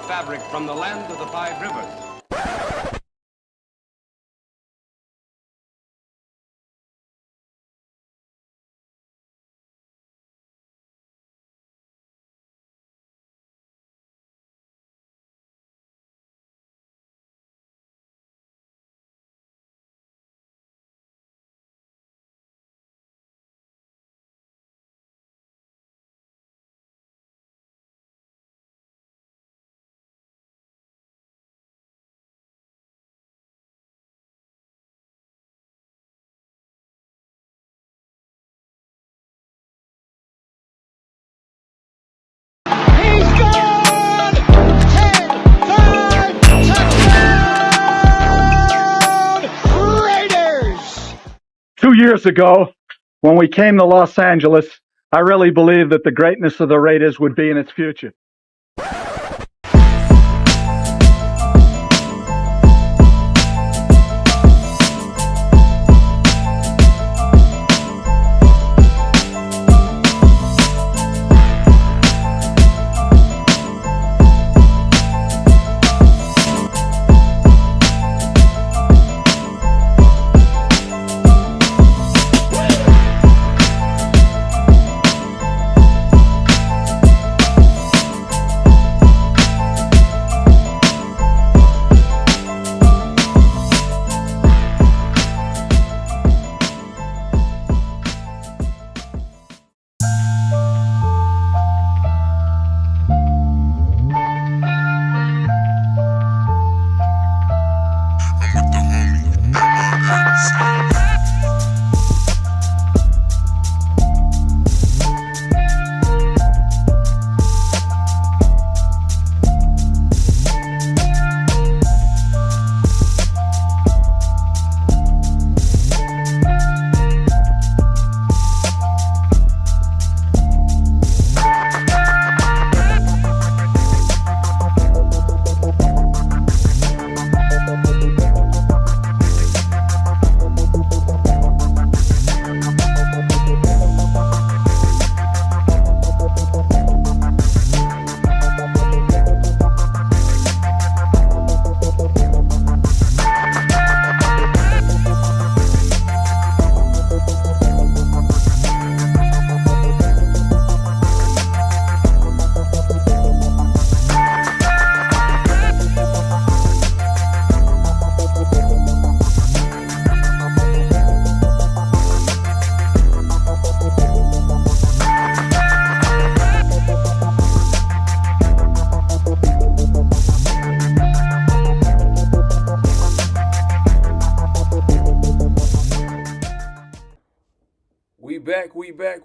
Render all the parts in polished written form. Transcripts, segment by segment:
fabric from the land of the five rivers. Raiders! 2 years ago, when we came to Los Angeles, I really believed that the greatness of the Raiders would be in its future.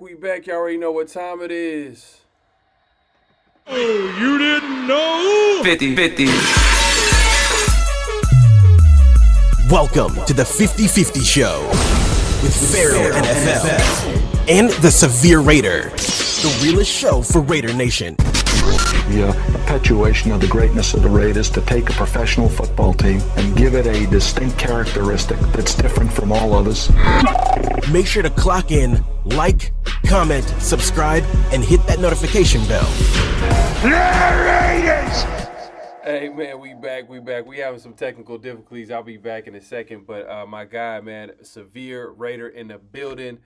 We back. You already know what time it is. Oh, you didn't know? 50-50. Welcome to the 50-50 Show with PharoahNFL and the Severe Raider, the realest show for Raider Nation. The perpetuation of the greatness of the Raiders to take a professional football team and give it a distinct characteristic that's different from all others. Make sure to clock in, like, comment, subscribe, and hit that notification bell. Hey, man, we back. We having some technical difficulties. I'll be back in a second. But my guy, man, Severe Raider in the building.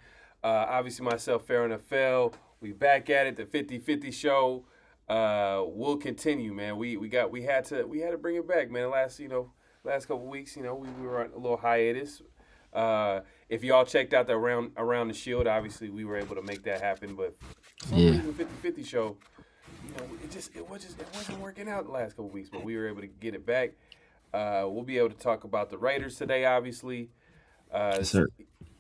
Obviously, myself, PharoahNFL. We back at it, the 50-50 Show. We'll continue, man. We had to bring it back, man. Last couple weeks, we were on a little hiatus. If y'all checked out the around the Shield, obviously we were able to make that happen. But for some reason, 50-50 Show, it wasn't working out the last couple weeks. But we were able to get it back. We'll be able to talk about the Raiders today, obviously. Yes, sir.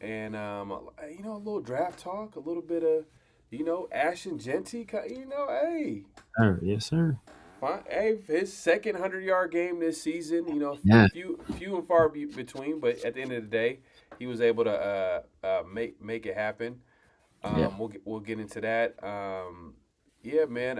And a little draft talk, a little bit of. Ashton Genty, hey. Yes, sir. Fine. Hey, his second 100-yard game this season, few and far between, but at the end of the day, he was able to make it happen. We'll get into that. Man,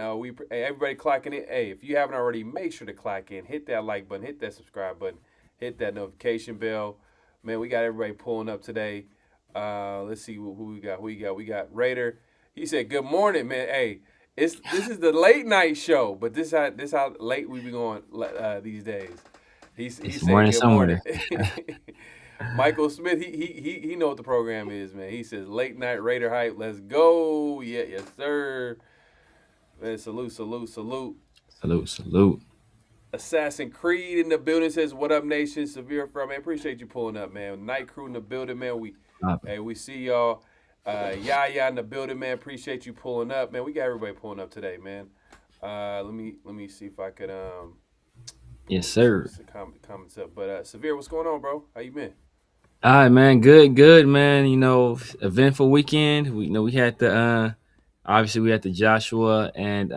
everybody clocking in. Hey, if you haven't already, make sure to clock in. Hit that like button, hit that subscribe button, hit that notification bell. Man, we got everybody pulling up today. Let's see who we got. We got Raider. He said, "Good morning, man. Hey, This is the late night show, but this how late we be going these days. He It's said morning good morning. somewhere. Michael Smith, he know what the program is, man. He says late night Raider hype. Let's go. Yeah, yes sir. Man, salute. Salute. Assassin Creed in the building says, "What up, nation?" Severe from man. Appreciate you pulling up, man. Night crew in the building, man. We see y'all. Yaya in the building, man. Appreciate you pulling up, man. We got everybody pulling up today, man. Let me see if I could Yes, sir. Comments up. But Severe, what's going on, bro? How you been? All right, man. Good, man. You know, eventful weekend. We had the obviously we had the Joshua and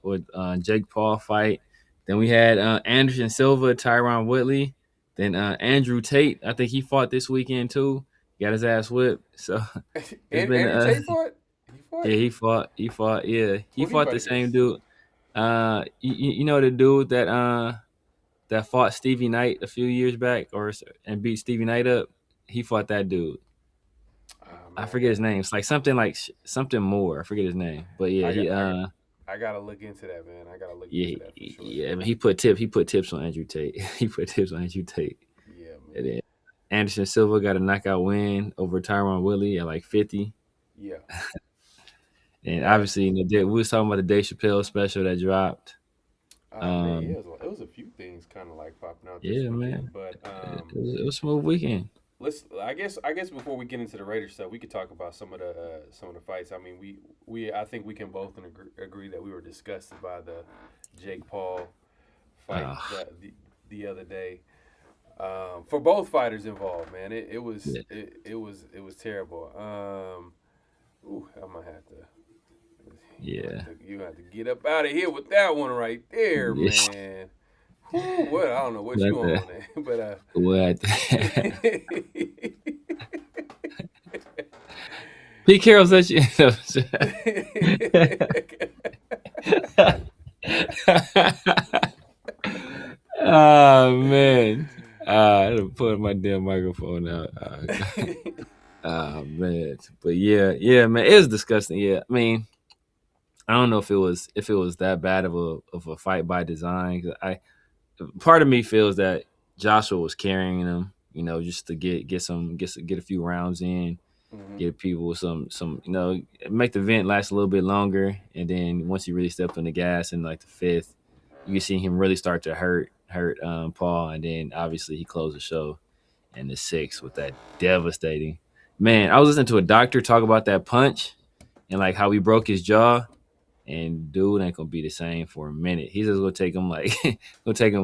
with Jake Paul fight. Then we had Anderson Silva, Tyron Woodley. Then Andrew Tate. I think he fought this weekend too. Got his ass whipped. So it's been Andrew Tate fought? He fought? Yeah, he fought. Yeah, he Who'd he fought fight the same against? dude. You know the dude that fought Stevie Knight a few years back and beat Stevie Knight up. He fought that dude. Oh, man, I forget his name. It's like something more. I forget his name. But yeah, I gotta look into that, man. I gotta look yeah, into that for sure. yeah. I mean, he put tips on Andrew Tate. He put tips on Andrew Tate. Yeah, man. And then Anderson Silva got a knockout win over Tyron Woodley at like 50. Yeah. And obviously, you know, we was talking about the Dave Chappelle special that dropped. Man, yeah, it was a few things kind of like popping out this Yeah, weekend, man. but It was a smooth weekend. I guess before we get into the Raiders stuff, we could talk about some of the fights. I mean, I think we can both agree that we were disgusted by the Jake Paul fight the other day. For both fighters involved, man, it was terrible. I'm gonna have to. Yeah. You have to get up out of here with that one right there, Yeah. man. What I don't know what you on there, but What? Pete Carroll said you. Oh man. I had to put my damn microphone out. Oh man. But yeah, man, it was disgusting. Yeah. I mean, I don't know if it was that bad of a fight by design. 'Cause part of me feels that Joshua was carrying him, you know, just to get a few rounds in, get people some make the event last a little bit longer, and then once he really stepped on the gas in like the fifth, you can see him really start to hurt Paul, and then obviously he closed the show in the sixth with that devastating. Man, I was listening to a doctor talk about that punch and like how he broke his jaw. And dude ain't gonna be the same for a minute. He's just gonna take him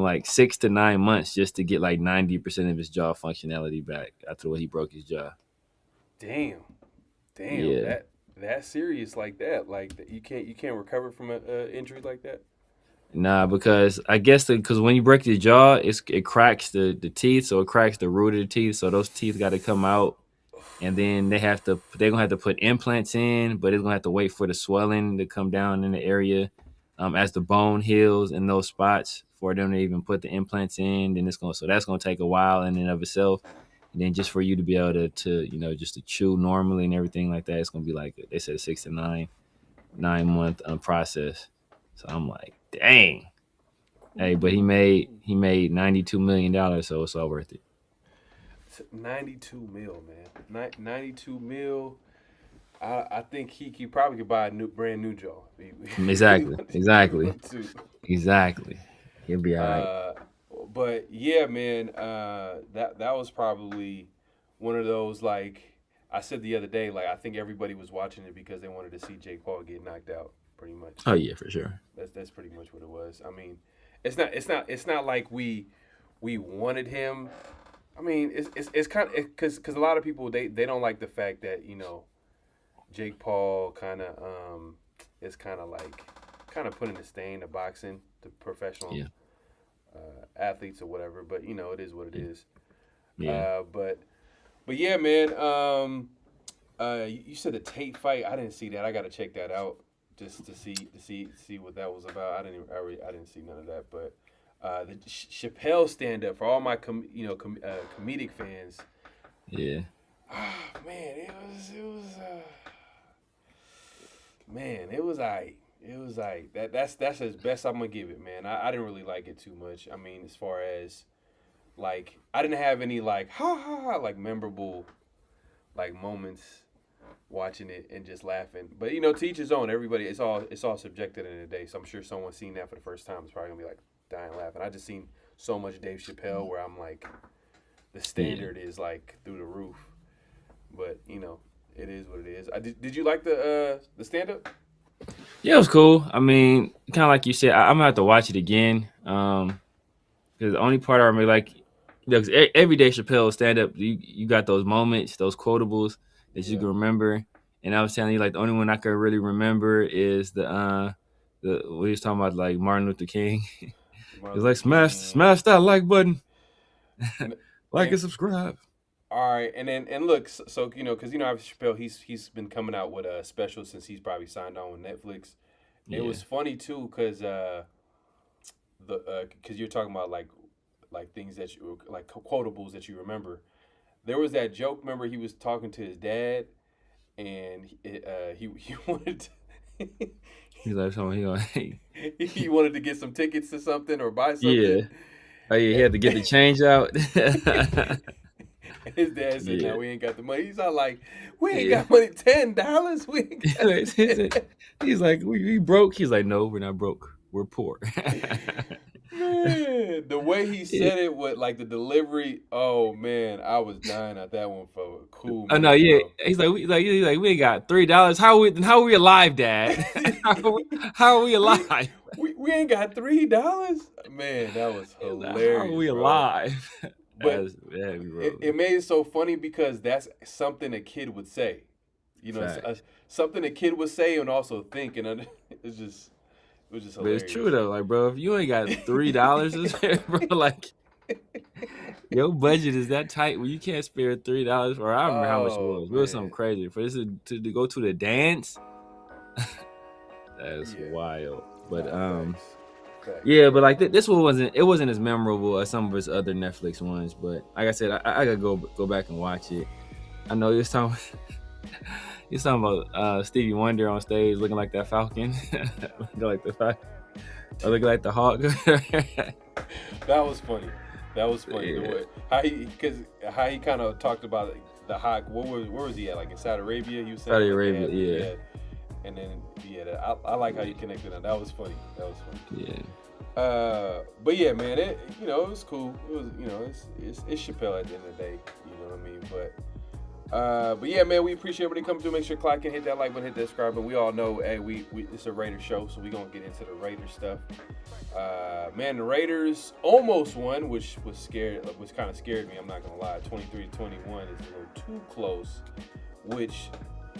like 6 to 9 months just to get like 90% of his jaw functionality back after the way he broke his jaw. Damn, Yeah. that serious like that? Like you can't recover from an injury like that? Nah, because I guess because when you break your jaw, it cracks the teeth, so it cracks the root of the teeth. So those teeth got to come out. And then they're gonna have to put implants in, but it's gonna have to wait for the swelling to come down in the area as the bone heals in those spots for them to even put the implants in. Then that's gonna take a while in and of itself. And then just for you to be able to just to chew normally and everything like that, it's gonna be like they said a 6 to 9 month process. So I'm like, dang. Hey, but he made $92 million, so it's all worth it. 92 mil, man. 92 mil. I think he probably could buy a brand new jaw. Exactly. He'll be all right. But yeah, man, that was probably one of those, like I said the other day, like I think everybody was watching it because they wanted to see Jake Paul get knocked out, pretty much. Oh yeah, for sure. That's pretty much what it was. I mean, it's not like we wanted him. I mean, it's kind of because a lot of people they don't like the fact that Jake Paul kind of is kind of putting a stain to boxing, to professional athletes or whatever. But it is what it is. Yeah. But yeah, man. You said the Tate fight. I didn't see that. I got to check that out just to see what that was about. I didn't see none of that, but. The Chappelle stand-up for all my comedic fans. Yeah. Man, it was man, it was aight. It was aight. That's as best I'm gonna give it, man. I didn't really like it too much. I mean, as far as like, I didn't have any like ha ha ha like memorable like moments watching it and just laughing. But you know, to each his own. Everybody, it's all subjective in the day. So I'm sure someone seen that for the first time is probably gonna be like dying laughing. I just seen so much Dave Chappelle where I'm like, the standard is like through the roof. But you know, it is what it is. Did you like the stand up? Yeah, it was cool. I mean, kind of like you said, I'm gonna have to watch it again. Because the only part I remember, like, you know, 'cause every day Chappelle stand up, you got those moments, those quotables that you can remember. And I was telling you, like, the only one I could really remember is the what he was talking about, like Martin Luther King. He's like, smash that like button, like and subscribe. All right, and look, so you know, because you know, Chappelle, he's been coming out with a special since he's probably signed on with Netflix. It was funny too, because you're talking about like things that you like quotables that you remember. There was that joke. Remember, he was talking to his dad, and he wanted to. He's like, he wanted to get some tickets to something or buy something. Yeah. Oh yeah, he had to get the change out. His dad said, "No, we ain't got the money." He's all like, "We ain't got money. $10. We ain't got." He's like, "We broke." He's like, "No, we're not broke. We're poor." Man, the way he said it with like the delivery, oh man, I was dying at that one for a cool. Oh no, yeah. He's like, we ain't got $3. How are we alive, Dad? how are we alive? We ain't got $3. Man, that was hilarious. How are we alive? But it made it so funny because that's something a kid would say. You know, something a kid would say and also think, and it was just hilarious. But it's true though, like, bro, if you ain't got $3, bro, like, your budget is that tight where you can't spare $3. Or I remember how much it was. It was something crazy for this to go to the dance. That's wild. But yeah, but like this one wasn't as memorable as some of his other Netflix ones. But like I said, I gotta go back and watch it. I know you're talking about Stevie Wonder on stage looking like that Falcon, looking like the Hawk. That was funny. Yeah. How he kind of talked about the Hawk. Where was he at? Like in Saudi Arabia? He was saying Saudi Arabia, yeah. And then I like how you connected that. That was funny. Yeah. But yeah, man, it was cool. It was it's Chappelle at the end of the day. You know what I mean? But yeah, man, we appreciate everybody coming through. Make sure to hit that like button, hit that subscribe button. We all know, hey, we it's a Raiders show, so we gonna get into the Raiders stuff. Man, the Raiders almost won, which kind of scared me. I'm not gonna lie. 23-21 is a little too close. Which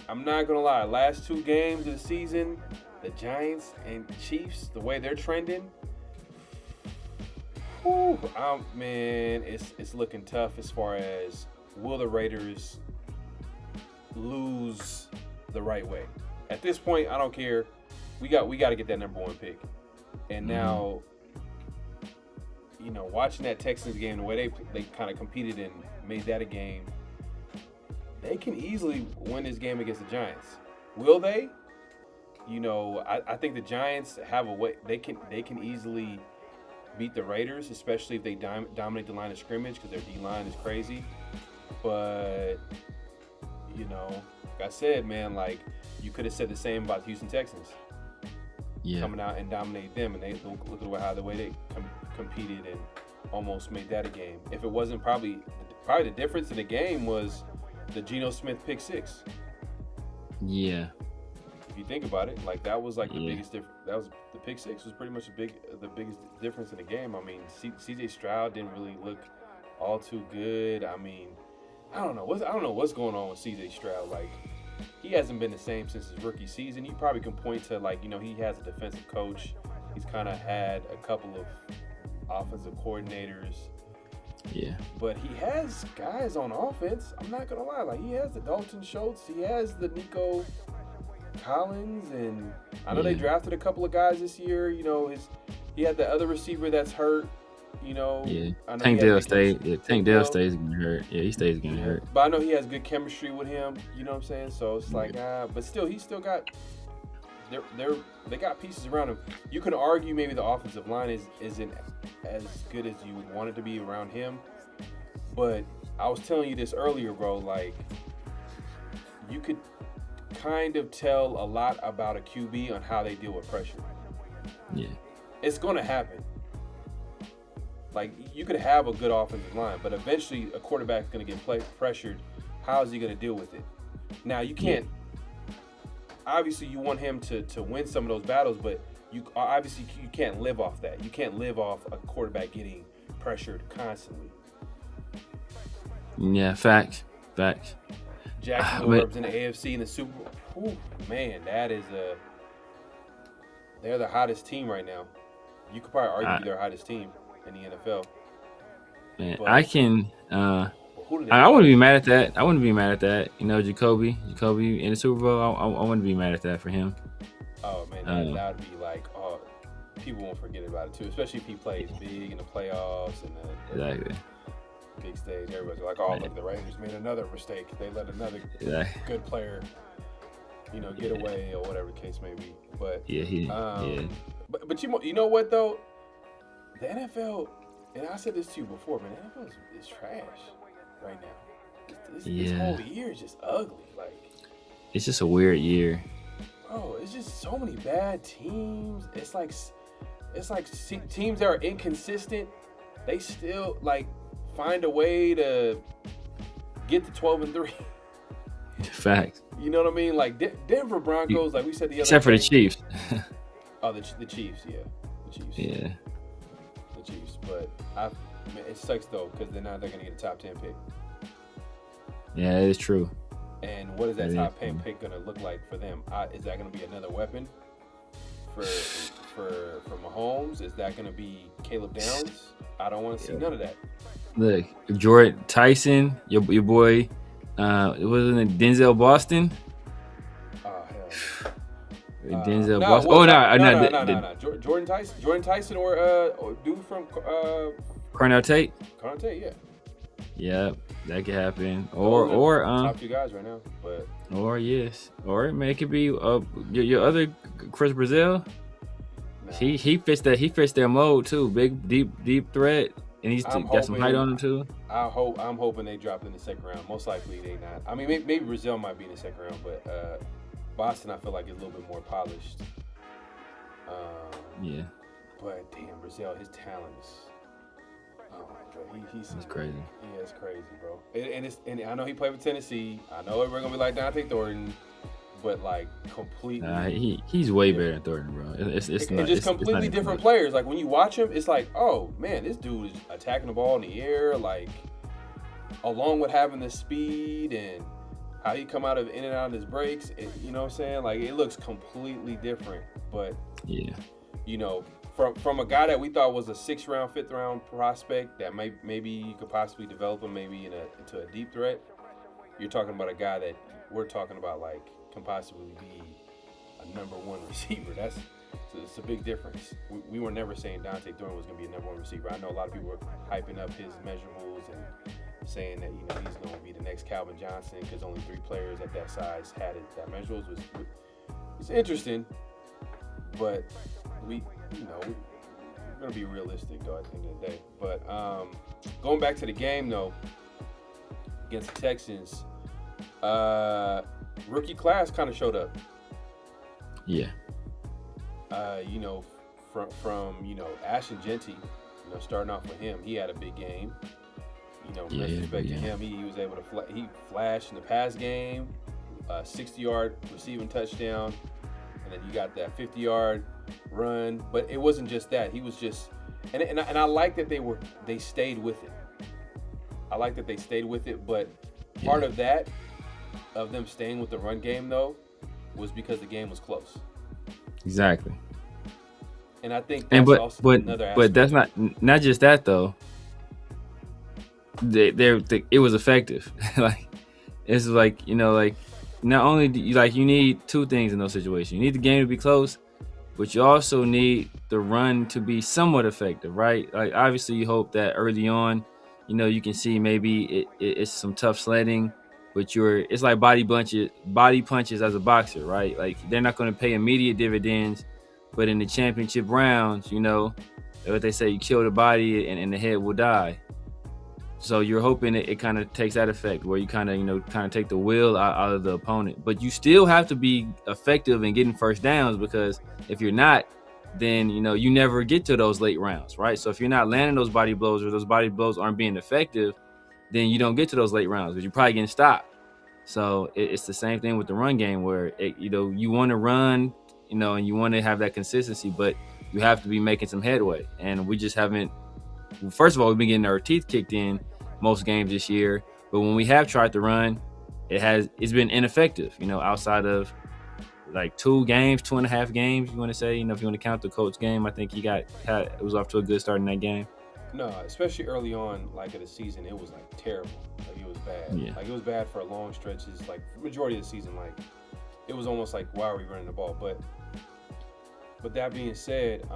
I'm not gonna lie. Last two games of the season, the Giants and Chiefs, the way they're trending. Whew, man, it's looking tough as far as will the Raiders lose the right way. At this point, I don't care. We got to get that number one pick. And now, you know, watching that Texans game, the way they kind of competed and made that a game, they can easily win this game against the Giants. Will they? You know, I think the Giants have a way. They can easily beat the Raiders, especially if they dominate the line of scrimmage because their D-line is crazy. But, you know, like I said, man, like, you could have said the same about the Houston Texans. Yeah. Coming out and dominate them, and they look at the way they competed and almost made that a game. If it wasn't probably the difference in the game was the Geno Smith pick six. Yeah. If you think about it, like that was like the biggest difference. That was the pick six was pretty much the biggest difference in the game. I mean, CJ Stroud didn't really look all too good. I mean, I don't know what's going on with CJ Stroud. Like, he hasn't been the same since his rookie season. You probably can point to, like, you know, he has a defensive coach. He's kind of had a couple of offensive coordinators. Yeah. But he has guys on offense. I'm not going to lie. Like, he has the Dalton Schultz. He has the Nico Collins. And I know they drafted a couple of guys this year. You know, he had the other receiver that's hurt. You know, Tank Dell stays getting hurt. Yeah, he stays getting hurt. But I know he has good chemistry with him. You know what I'm saying? So it's like, but still, he still got they got pieces around him. You can argue maybe the offensive line isn't as good as you would want it to be around him, but I was telling you this earlier, bro. Like, you could kind of tell a lot about a QB on how they deal with pressure. Yeah, it's gonna happen. Like, you could have a good offensive line, but eventually a quarterback's gonna get pressured. How is he gonna deal with it? Now, you can't. Obviously, you want him to win some of those battles, but you can't live off that. You can't live off a quarterback getting pressured constantly. Yeah, facts. Jacksonville in the AFC in the Super Bowl. Ooh, man, they're the hottest team right now. You could probably argue they're the hottest team in the NFL. Man, but, I wouldn't be mad at that. You know, Jacoby in the Super Bowl. I wouldn't be mad at that for him. Oh man, that would be like, people won't forget about it too, especially if he plays big in the playoffs and exactly. Big stage. Everybody's like, look, the Raiders made another mistake. They let another good player, get away or whatever the case may be. But But you know what though, the NFL, and I said this to you before, man, the NFL is trash right now. This whole year is just ugly. Like, it's just a weird year. Bro, it's just so many bad teams. It's like teams that are inconsistent. They still find a way to get to 12-3. Facts. You know what I mean? Like Denver Broncos, like we said the other except for the Chiefs. Oh, the Chiefs, yeah. The Chiefs. Yeah. The Chiefs. But it sucks though, because they're going to get a top 10 pick. Yeah, it is true. And what is that top 10 pick going to look like for them? Is that going to be another weapon for Mahomes? Is that going to be Caleb Downs? I don't want to see none of that. Look, Jordan Tyson, your boy, wasn't it Denzel Boston? Oh hell. Denzel Boston. No. Jordan Tyson or dude from Cornell Tate. Cornell Tate, yeah. Yeah, that could happen. Or top two guys right now, but. Or it could be your other Chris Brazil. Nah. He fits that mold too. Big deep threat, and he's got some height on him too. I'm hoping they drop in the second round. Most likely they not. I mean, maybe Brazil might be in the second round, but Boston I feel like is a little bit more polished. Yeah. But damn, Brazil, his talent is. Oh my God, he's crazy. Yeah, it's crazy, bro. And I know he played for Tennessee. I know everyone's gonna be like Dante Thornton, but completely. He's way better than Thornton, bro. It's completely different players. Like when you watch him, it's like, oh man, this dude is attacking the ball in the air, along with having the speed and how he come in and out of his breaks. You know what I'm saying? Like it looks completely different. But yeah, From a guy that we thought was a 6th round, 5th round prospect that maybe you could possibly develop him into a deep threat. You're talking about a guy that we're talking about can possibly be a number 1 receiver. It's a big difference. We were never saying Dante Thornton was going to be a number 1 receiver. I know a lot of people were hyping up his measurables and saying that he's going to be the next Calvin Johnson because only 3 players at that size had it. That measurables it's interesting, but we're going to be realistic, though, at the end of the day. But going back to the game, though, against the Texans, rookie class kind of showed up. Yeah. From Ashton Genty, starting off with him, he had a big game. Respect to him, he was able to he flashed in the pass game, 60-yard receiving touchdown, and then you got that 50-yard run. But it wasn't just that. He was just, and I like that they stayed with it. I like that they stayed with it, but part of them staying with the run game though was because the game was close. Exactly. And I think that's also another aspect. But that's not just that though. It was effective. It's not only do you need 2 things in those situations. You need the game to be close, but you also need the run to be somewhat effective, right? Like obviously you hope that early on, you can see maybe it's some tough sledding, but it's like body punches as a boxer, right? Like they're not going to pay immediate dividends, but in the championship rounds, what they say, you kill the body and the head will die. So you're hoping it kind of takes that effect where you kind of take the will out of the opponent, but you still have to be effective in getting first downs, because if you're not, then you never get to those late rounds, right? So if you're not landing those body blows, or those body blows aren't being effective, then you don't get to those late rounds because you're probably getting stopped. So it's the same thing with the run game, where you want to run, and you want to have that consistency, but you have to be making some headway, and we just haven't. First of all, we've been getting our teeth kicked in most games this year, but when we have tried to run, it's been ineffective. Outside of like 2.5 games, you want to say, if you want to count the Colts game, I think it was off to a good start in that game. No, especially early on, like of the season, it was like terrible. Like it was bad. Yeah. Like it was bad for long stretches. Like for the majority of the season, like it was almost like, why are we running the ball? But that being said,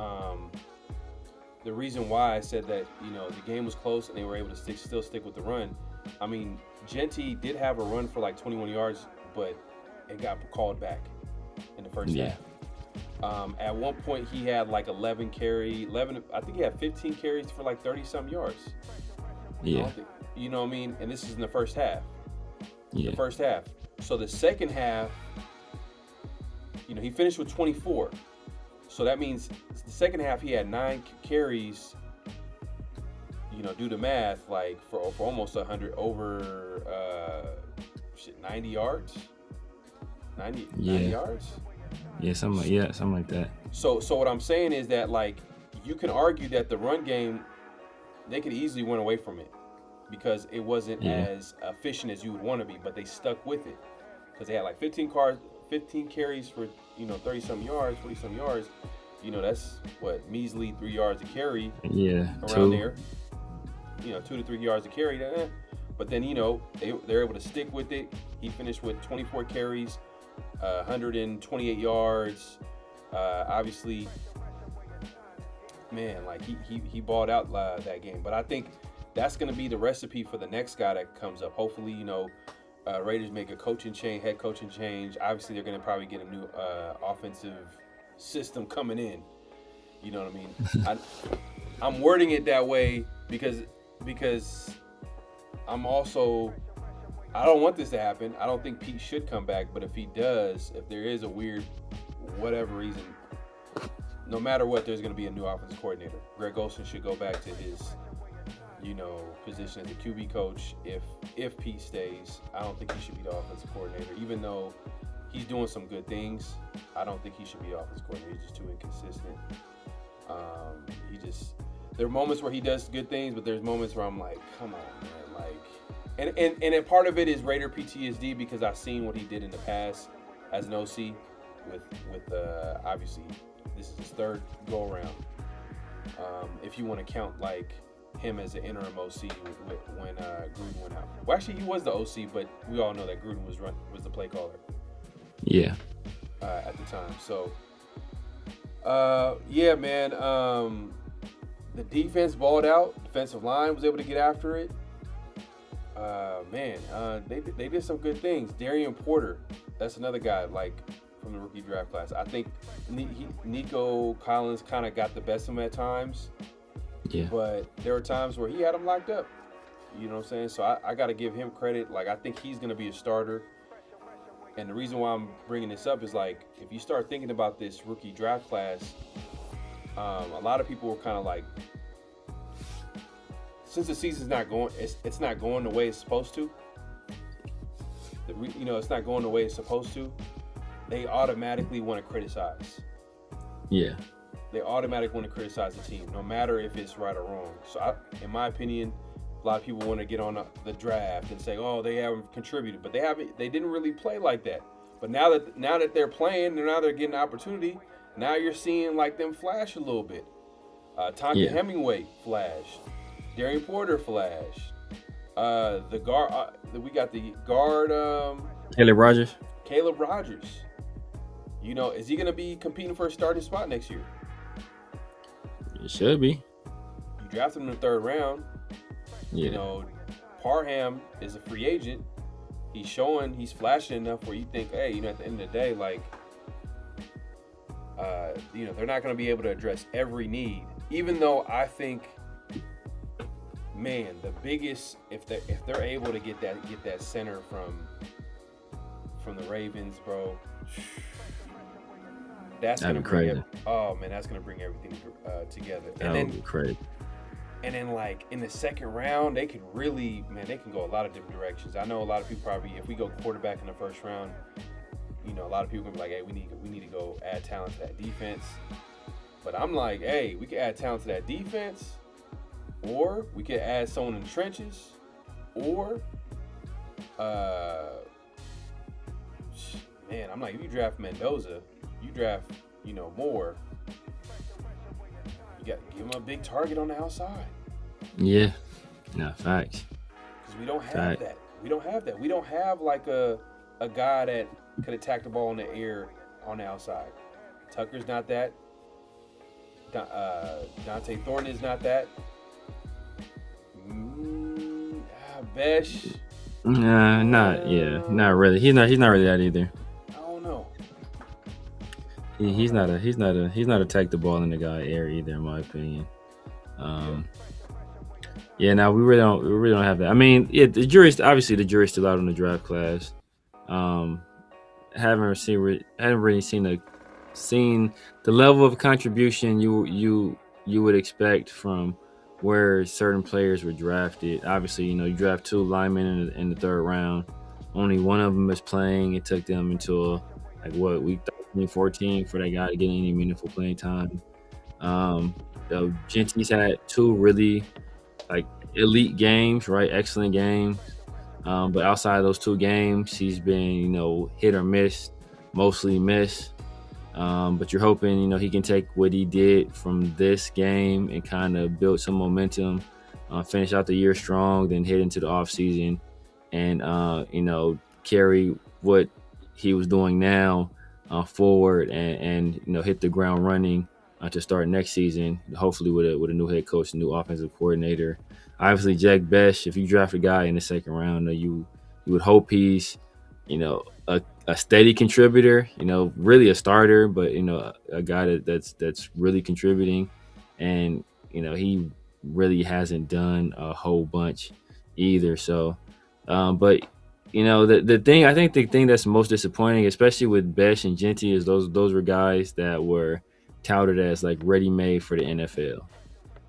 the reason why I said that, the game was close and they were able to still stick with the run. I mean, Genty did have a run for like 21 yards, but it got called back in the first half. At one point, he had like 11. I think he had 15 carries for like 30-something yards. Yeah. You know what I mean? And this is in the first half. Yeah. The first half. So the second half, he finished with 24. So that means the second half he had 9 carries. Do the math, like for almost 100, over 90 yards. 90 yards. Yeah, something like that. So what I'm saying is that, like, you can argue that the run game, they could easily went away from it because it wasn't as efficient as you would want to be, but they stuck with it because they had like 15 carries for 30-some yards, 40-some yards. That's what, measly 3 yards a carry. Yeah, around there. 2 to 3 yards a carry. But then they're able to stick with it. He finished with 24 carries. 128 yards. Obviously, man, like he balled out that game. But I think that's going to be the recipe for the next guy that comes up. Hopefully, Raiders make a head coaching change. Obviously, they're going to probably get a new offensive system coming in. You know what I mean? I'm wording it that way because I'm also. I don't want this to happen. I don't think Pete should come back, but if he does, if there is a weird, whatever reason, no matter what, there's going to be a new offensive coordinator. Greg Olsen should go back to his, position as a QB coach. If Pete stays, I don't think he should be the offensive coordinator. Even though he's doing some good things, I don't think he should be the offensive coordinator. He's just too inconsistent. There are moments where he does good things, but there's moments where I'm like, come on, man, like. And part of it is Raider PTSD because I've seen what he did in the past as an OC with obviously this is his third go around. If you want to count like him as an interim OC when Gruden went out. Well, actually he was the OC, but we all know that Gruden was the play caller. Yeah. At the time. So yeah, man. The defense balled out. Defensive line was able to get after it. They did some good things. Darian Porter, that's another guy like from the rookie draft class. I think Nico Collins kind of got the best of him at times. Yeah. But there were times where he had him locked up. You know what I'm saying? So I got to give him credit. Like I think he's going to be a starter. And the reason why I'm bringing this up is like if you start thinking about this rookie draft class, a lot of people were kind of like. Since the season's not going, it's not going the way it's supposed to. It's not going the way it's supposed to. They automatically want to criticize. Yeah. They automatically want to criticize the team, no matter if it's right or wrong. So, in my opinion, a lot of people want to get on the draft and say, "Oh, they haven't contributed," but they haven't. They didn't really play like that. But now that they're playing, now they're getting opportunity. Now you're seeing like them flash a little bit. Tonka Hemingway flashed. Darian Porter flashed. The guard, we got the guard. Caleb Rogers. Is he going to be competing for a starting spot next year? It should be. You drafted him in the third round. Yeah. Parham is a free agent. he's flashing enough where you think, hey, at the end of the day, like, they're not going to be able to address every need. Even though I think, man, the biggest, if they're able to get that center from the Ravens, bro, that's going to bring that's going to bring everything together. That would be crazy. And then, like, in the second round, they could really, they can go a lot of different directions. I know a lot of people probably, if we go quarterback in the first round, a lot of people can be like, hey, we need to go add talent to that defense. But I'm like, hey, we could add talent to that defense, or we could add someone in the trenches, or, I'm like, if you draft Mendoza, you draft, Moore, you got to give him a big target on the outside. Yeah. No, facts. Because we don't have that. We don't have like a guy that could attack the ball in the air on the outside. Tucker's not that. Dante Thornton is not that. Besh. Not really. He's not really that either. I don't know. He's not attack the ball in the guy air either, in my opinion. We really don't have that. I mean, the jury's still out on the draft class. Haven't really seen the level of contribution you would expect from where certain players were drafted. Obviously, you draft 2 linemen in the 3rd round. Only one of them is playing. It took them until week 13, 14 for that guy to get any meaningful playing time. Genty's had 2 really elite games, right? Excellent games. But outside of those 2 games, he's been, hit or miss, mostly miss. But you're hoping, he can take what he did from this game and kind of build some momentum, finish out the year strong, then head into the offseason and, carry what he was doing now forward and hit the ground running to start next season, hopefully with a new head coach, a new offensive coordinator. Obviously, Jack Besh, if you draft a guy in the 2nd round, you would hope he's, a steady contributor, really a starter, but, a guy that's really contributing. And, he really hasn't done a whole bunch either. So, but, the thing that's most disappointing, especially with Besh and Genty, is those were guys that were touted as ready-made for the NFL.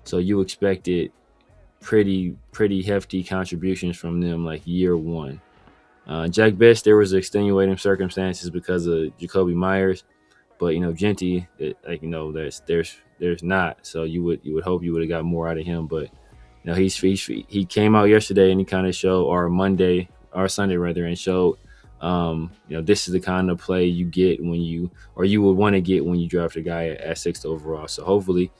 So you expected pretty hefty contributions from them year 1. Jack Besh, there was extenuating circumstances because of Jacoby Myers, but Genty, there's not. So you would hope you would have got more out of him, but he came out yesterday and he kind of showed, or Sunday rather, and showed this is the kind of play you get you would want to get when you draft a guy at 6th overall. So hopefully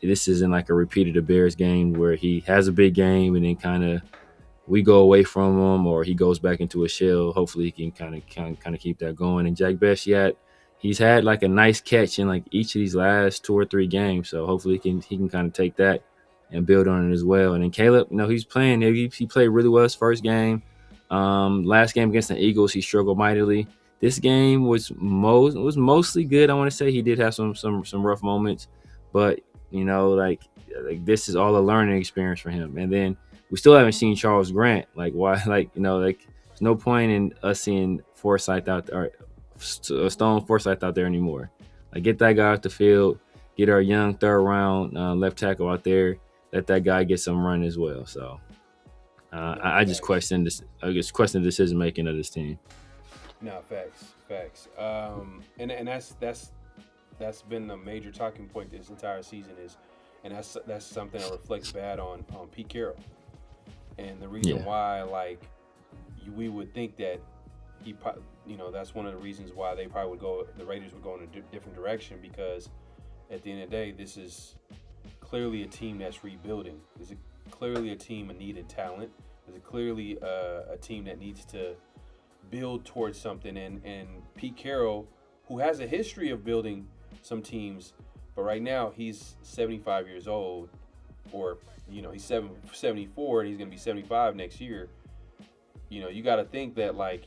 this isn't a repeat of the Bears game where he has a big game and then kind of we go away from him or he goes back into a shell. Hopefully he can kind of keep that going. And Jack Besh, he's had a nice catch in each of these last 2 or 3 games. So hopefully he can kind of take that and build on it as well. And then Caleb, he's playing. He played really well his first game. Last game against the Eagles, he struggled mightily. This game was mostly good. I want to say he did have some rough moments, but this is all a learning experience for him. And then we still haven't seen Charles Grant. There's no point in us seeing Forsyth out there, Stone Forsyth out there anymore. Get that guy off the field, get our young 3rd round left tackle out there, let that guy get some run as well. So I just question this. I just question the decision making of this team. No, facts. And that's been a major talking point this entire season and that's something that reflects bad on Pete Carroll. And the reason why, we would think that that's one of the reasons why the Raiders would go in a different direction, because at the end of the day, this is clearly a team that's rebuilding. This is clearly a team of needed talent. This is clearly a team that needs to build towards something. And Pete Carroll, who has a history of building some teams, but right now he's 75 years old, or he's 74 and he's going to be 75 next year. you got to think that like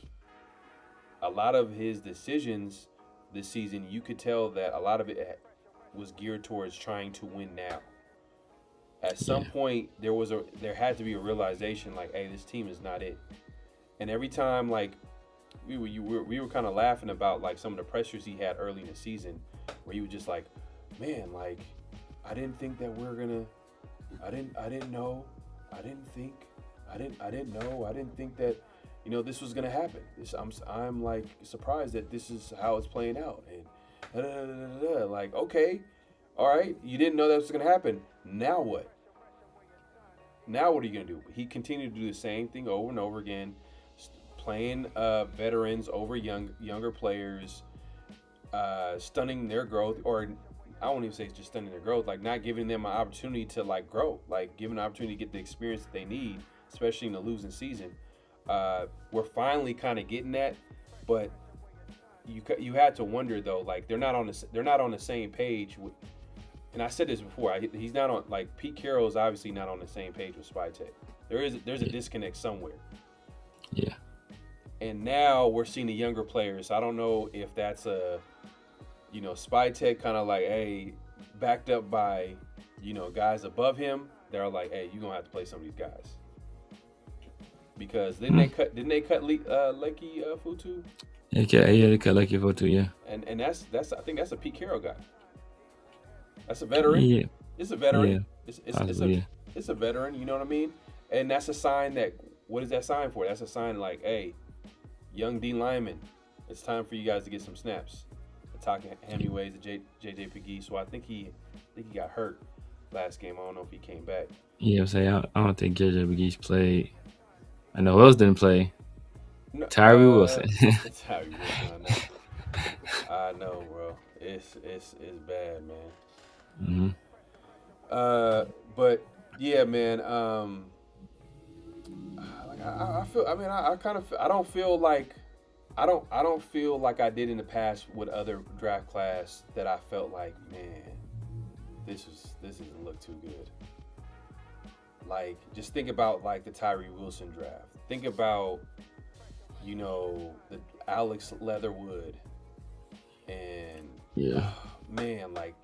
a lot of his decisions this season, you could tell that a lot of it was geared towards trying to win now. At some point, there had to be a realization like, hey, this team is not it. And every time, like, we were kind of laughing about like some of the pressures he had early in the season, where he was just like, man, like, I didn't think that we're gonna, I didn't know, I didn't think that, this was gonna happen. I'm like surprised that this is how it's playing out. And like, okay, all right, you didn't know that was gonna happen. Now what? Now what are you gonna do? He continued to do the same thing over and over again, playing veterans over younger players, stunning their growth, or I won't even say it's just stunning their growth, like not giving them an opportunity to like grow, like giving an opportunity to get the experience that they need, especially in the losing season. We're finally kind of getting that, but you had to wonder though, like they're not on the same page with. And I said this before. He's not on, like, Pete Carroll is obviously not on the same page with Spytek. There's a disconnect somewhere. Yeah. And now we're seeing the younger players. I don't know if that's Spytek kind of like, hey, backed up by, guys above him. They're like, hey, you're gonna have to play some of these guys. Because didn't they cut Lekki Futu? Yeah, they cut Lekki Futu, yeah. And that's I think that's a Pete Carroll guy. That's a veteran. Yeah. It's a veteran. Yeah. It's a veteran. You know what I mean? And that's a sign that. What is that sign for? That's a sign like, hey, young D lineman, it's time for you guys to get some snaps. Talking Hemingway, the JJ Pegee. So I think he got hurt last game. I don't know if he came back. Yeah, I don't think JJ Pegee's played. I know who else didn't play. No, Tyree Wilson. Tyree Wilson. I know, bro. It's bad, man. But yeah, man. I feel. I mean, I kind of. I don't feel like. I don't feel like I did in the past with other draft class that I felt like, man, this doesn't look too good. Like, just think about like the Tyree Wilson draft. Think about, the Alex Leatherwood, and man, like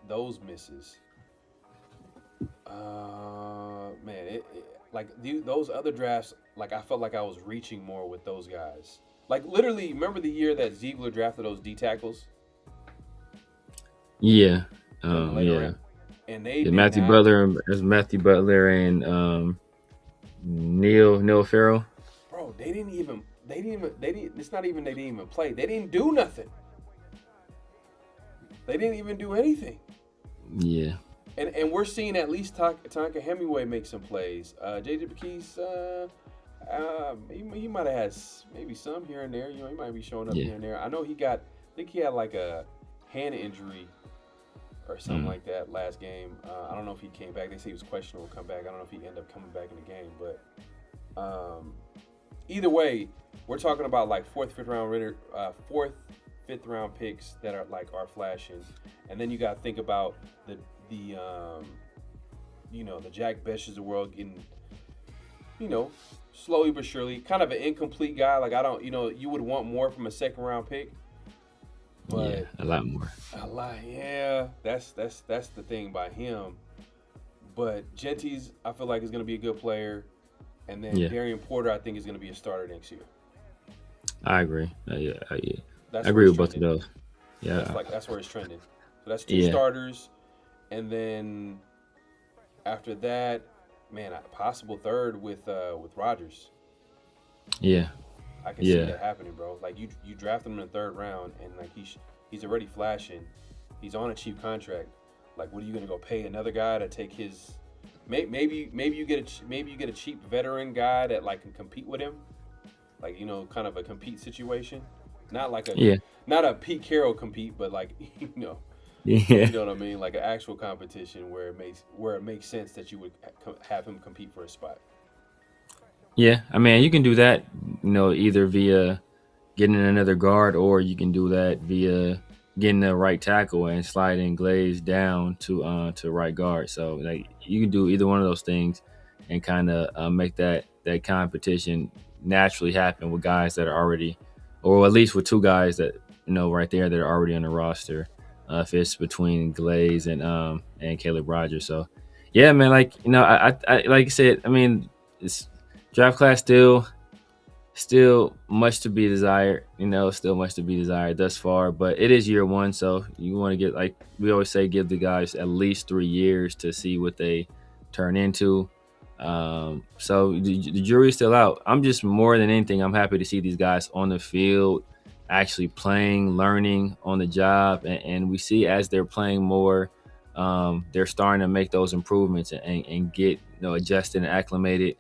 those misses. Man, those other drafts, like I felt like I was reaching more with those guys. Like literally, remember the year that Ziegler drafted those D tackles? Yeah, yeah. And they Matthew Butler and Neil Farrell. Bro, they didn't even. It's not even they didn't even play. They didn't do nothing. They didn't even do anything. Yeah. And we're seeing at least Tonka Hemingway make some plays. JJ Peke's, he might have had maybe some here and there. He might be showing up here and there. I know I think he had like a hand injury or something like that last game. I don't know if he came back. They say he was questionable to come back. I don't know if he ended up coming back in the game. But either way, we're talking about like fourth, fifth round picks that are flashing. And then you got to think about the Jack Beshes of the world getting, slowly but surely, kind of an incomplete guy. Like, I don't, you would want more from a second round pick. But yeah, a lot more. Yeah. That's the thing by him. But Genty's, I feel like, is going to be a good player. And then Darian Porter, I think, is going to be a starter next year. I agree. I agree with both of those. Yeah. That's where it's trending. So that's two starters. And then after that, man, a possible third with Rodgers. Yeah. I can see that happening, bro. Like you drafted him in the third round, and like he's already flashing. He's on a cheap contract. Like, what are you gonna go pay another guy to take his? Maybe you get a cheap veteran guy that like can compete with him, like kind of a compete situation. Not like not a Pete Carroll compete, but like you know what I mean, like an actual competition where it makes sense that you would have him compete for a spot. Yeah, I mean, you can do that, either via getting another guard, or you can do that via getting the right tackle and sliding Glaze down to right guard. So like you can do either one of those things and kind of make that competition naturally happen with guys that are already, or at least with two guys that right there that are already on the roster. If it's between Glaze and Caleb Rogers. So yeah, man, like I like I said, I mean, it's draft class still much to be desired, still much to be desired thus far, but it is year one, so you want to get, like we always say, give the guys at least 3 years to see what they turn into. So the jury's still out. I'm just, more than anything, I'm happy to see these guys on the field actually playing, learning on the job, and we see as they're playing more, they're starting to make those improvements and get adjusted and acclimated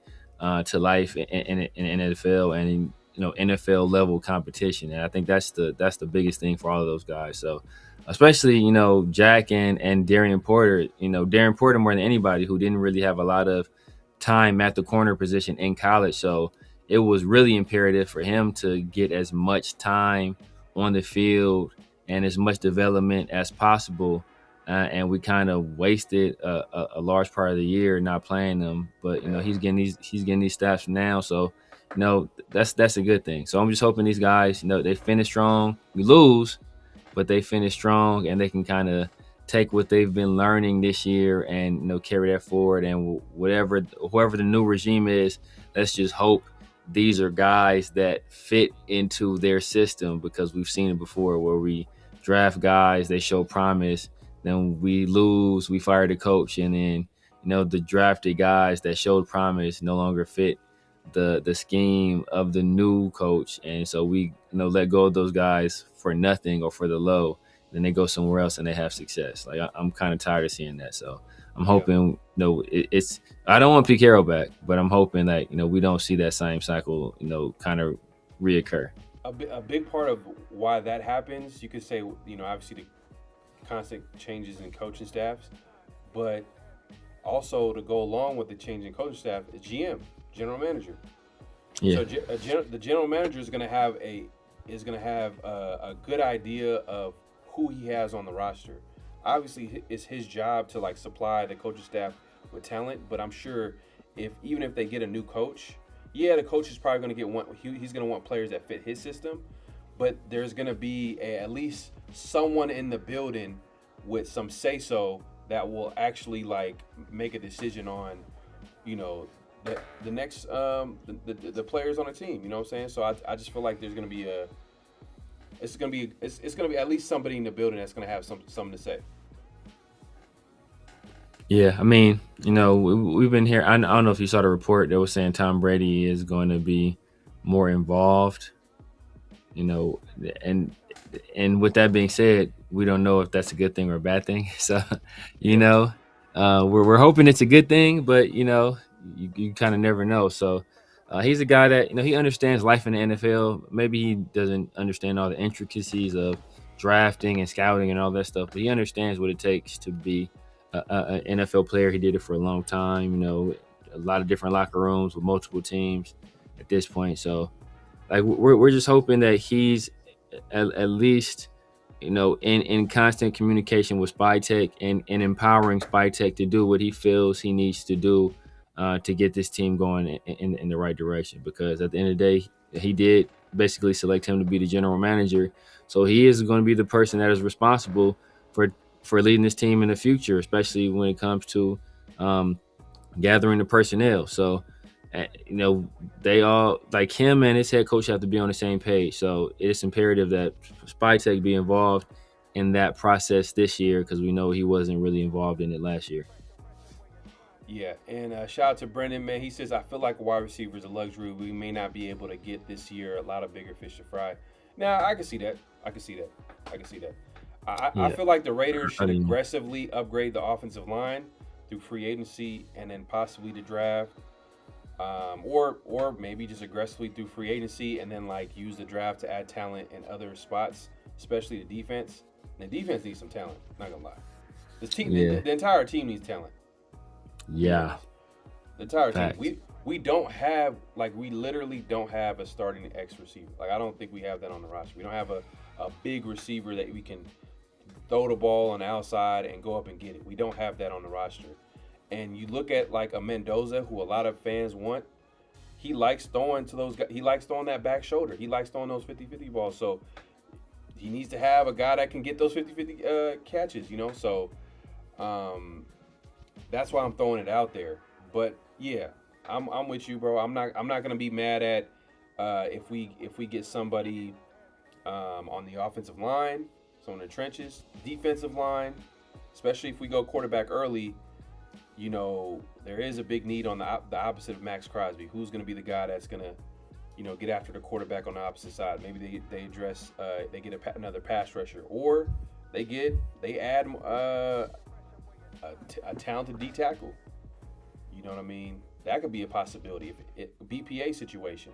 to life in NFL and NFL level competition. And I think that's the biggest thing for all of those guys. So especially Jack and Darian Porter. Darian Porter more than anybody, who didn't really have a lot of time at the corner position in college. So it was really imperative for him to get as much time on the field and as much development as possible. And we kind of wasted a large part of the year not playing them. But he's getting these stats now, so that's a good thing. So I'm just hoping these guys, they finish strong. We lose, but they finish strong, and they can kind of take what they've been learning this year and carry that forward. And whoever the new regime is, let's just hope these are guys that fit into their system, because we've seen it before where we draft guys, they show promise, then we lose, we fire the coach, and then the drafted guys that showed promise no longer fit the scheme of the new coach, and so we let go of those guys for nothing or for the low. Then they go somewhere else and they have success. Like I'm kind of tired of seeing that. So I'm hoping it's I don't want Pete Carroll back, but I'm hoping that we don't see that same cycle kind of reoccur. A big part of why that happens, you could say, obviously the constant changes in coaching staffs, but also to go along with the change in coaching staff, GM, general manager. Yeah. So the general manager is going to have a good idea of who he has on the roster. Obviously, it's his job to supply the coaching staff with talent, but I'm sure even if they get a new coach, the coach is probably going to he's going to want players that fit his system, but there's going to be at least someone in the building with some say-so that will actually make a decision on, the next the players on the team. You know what I'm saying? So I just feel like there's going to be it's going to be at least somebody in the building that's going to have something to say. Yeah, I mean, we've been here. I don't know if you saw the report that was saying Tom Brady is going to be more involved. And with that being said, we don't know if that's a good thing or a bad thing. So, we're hoping it's a good thing, but you kind of never know. So, he's a guy that he understands life in the NFL. Maybe he doesn't understand all the intricacies of drafting and scouting and all that stuff, but he understands what it takes to be an NFL player. He did it for a long time. A lot of different locker rooms with multiple teams at this point. So, we're just hoping that he's at least in constant communication with Spytech and empowering Spytech to do what he feels he needs to do to get this team going in the right direction. Because at the end of the day, he did basically select him to be the general manager, so he is going to be the person that is responsible for leading this team in the future, especially when it comes to gathering the personnel. So they all, like him and his head coach, have to be on the same page. So it's imperative that Spytech be involved in that process this year, because we know he wasn't really involved in it last year. Yeah, and shout out to Brendan, man. He says, I feel like wide receiver is a luxury we may not be able to get this year. A lot of bigger fish to fry. Now, I can see that. I feel like the Raiders should aggressively upgrade the offensive line through free agency and then possibly the draft. Or maybe just aggressively through free agency and then use the draft to add talent in other spots, especially the defense. And the defense needs some talent, not gonna lie. This team, the entire team needs talent. Yeah. The entire team. We don't have we literally don't have a starting X receiver. I don't think we have that on the roster. We don't have a big receiver that we can throw the ball on the outside and go up and get it. We don't have that on the roster. And you look at a Mendoza, who a lot of fans want, he likes throwing to those guys. He likes throwing that back shoulder. He likes throwing those 50-50 balls. So he needs to have a guy that can get those 50-50 catches, you know. So that's why I'm throwing it out there. But yeah, I'm with you, bro. I'm not gonna be mad at if we get somebody on the offensive line, someone in the trenches, defensive line, especially if we go quarterback early. You know, there is a big need on the opposite of Max Crosby. Who's going to be the guy that's going to, you know, get after the quarterback on the opposite side? Maybe they address, they get another pass rusher, or they add a talented D tackle. You know what I mean? That could be a possibility if BPA situation.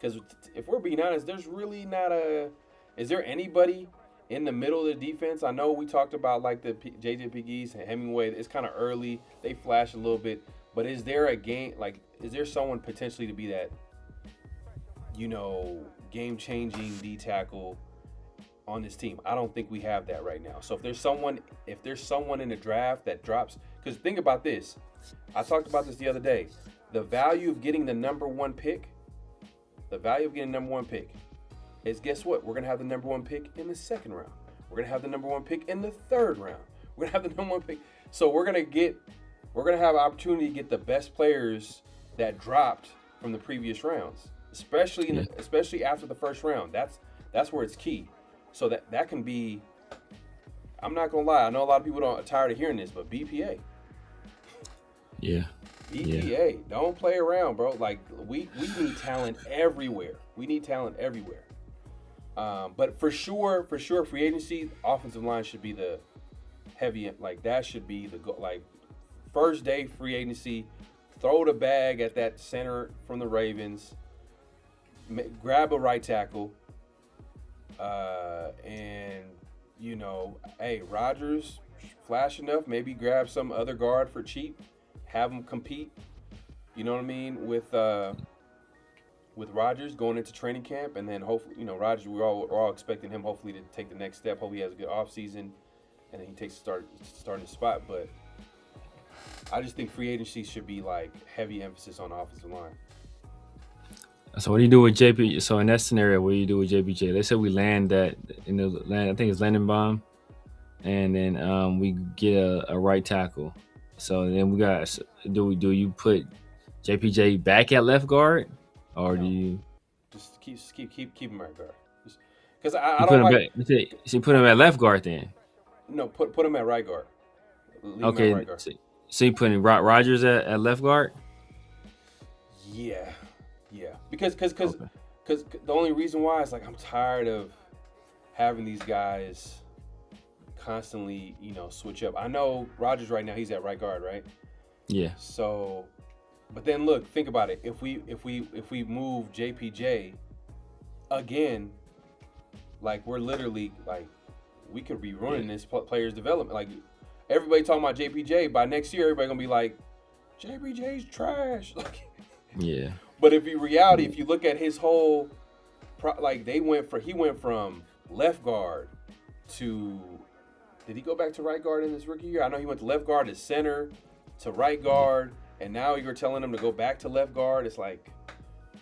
Because if we're being honest, there's really not is there anybody in the middle of the defense? I know we talked about like the J.J. Pegues and Hemingway. It's kind of early. They flash a little bit. But is there is there someone potentially to be that, you know, game-changing D tackle on this team? I don't think we have that right now. So if there's someone in the draft that drops, because think about this. I talked about this the other day. The value of getting the number one pick is, guess what? We're going to have the number one pick in the second round. We're going to have the number one pick in the third round. We're going to have the number one pick. So we're going to have an opportunity to get the best players that dropped from the previous rounds, especially after the first round. That's where it's key. So that can be, I'm not going to lie. I know a lot of people are tired of hearing this, but BPA. Yeah. BPA. Yeah. Don't play around, bro. Like, we need talent everywhere. But for sure, free agency, offensive line should be the heavy, like that should be the like first day free agency. Throw the bag at that center from the Ravens. Grab a right tackle, and you know, hey, Rodgers flash enough. Maybe grab some other guard for cheap. Have them compete. You know what I mean with Rodgers going into training camp, and then hopefully, you know, Rodgers, we're all expecting him hopefully to take the next step. Hopefully he has a good offseason, and then he takes starting spot. But I just think free agency should be like heavy emphasis on the offensive line. So what do you do with JP? So in that scenario, what do you do with JPJ? Let's say we land that in the land. I think it's Lindenbaum, and then we get a right tackle. So then we got do you put JPJ back at left guard? Or do you just keep him right guard? Because I don't like. So you put him at left guard then? No, put him at right guard. Leave okay. Him at right guard. So you putting Rodgers at left guard? Yeah. Because the only reason why is like I'm tired of having these guys constantly, you know, switch up. I know Rodgers right now he's at right guard, right? Yeah. So. But then look, think about it. If we move JPJ again, like we're literally like we could be ruining this player's development. Like everybody talking about JPJ, by next year everybody gonna be like, JPJ's trash. Like, yeah. But if you look at his whole, he went from left guard to, did he go back to right guard in his rookie year? I know he went to left guard to center to right guard. And now you're telling him to go back to left guard. It's like,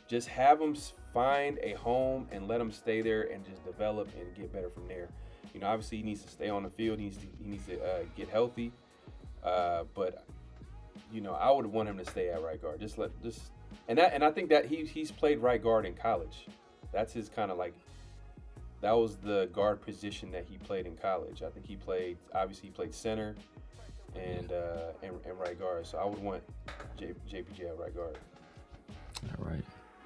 just have him find a home and let him stay there and just develop and get better from there. You know, obviously he needs to stay on the field. He needs to get healthy. But you know, I would want him to stay at right guard. And I think that he's played right guard in college. That's his kind of like. That was the guard position that he played in college. I think he played center. And right guard. So I would want JPJ at right guard. All right.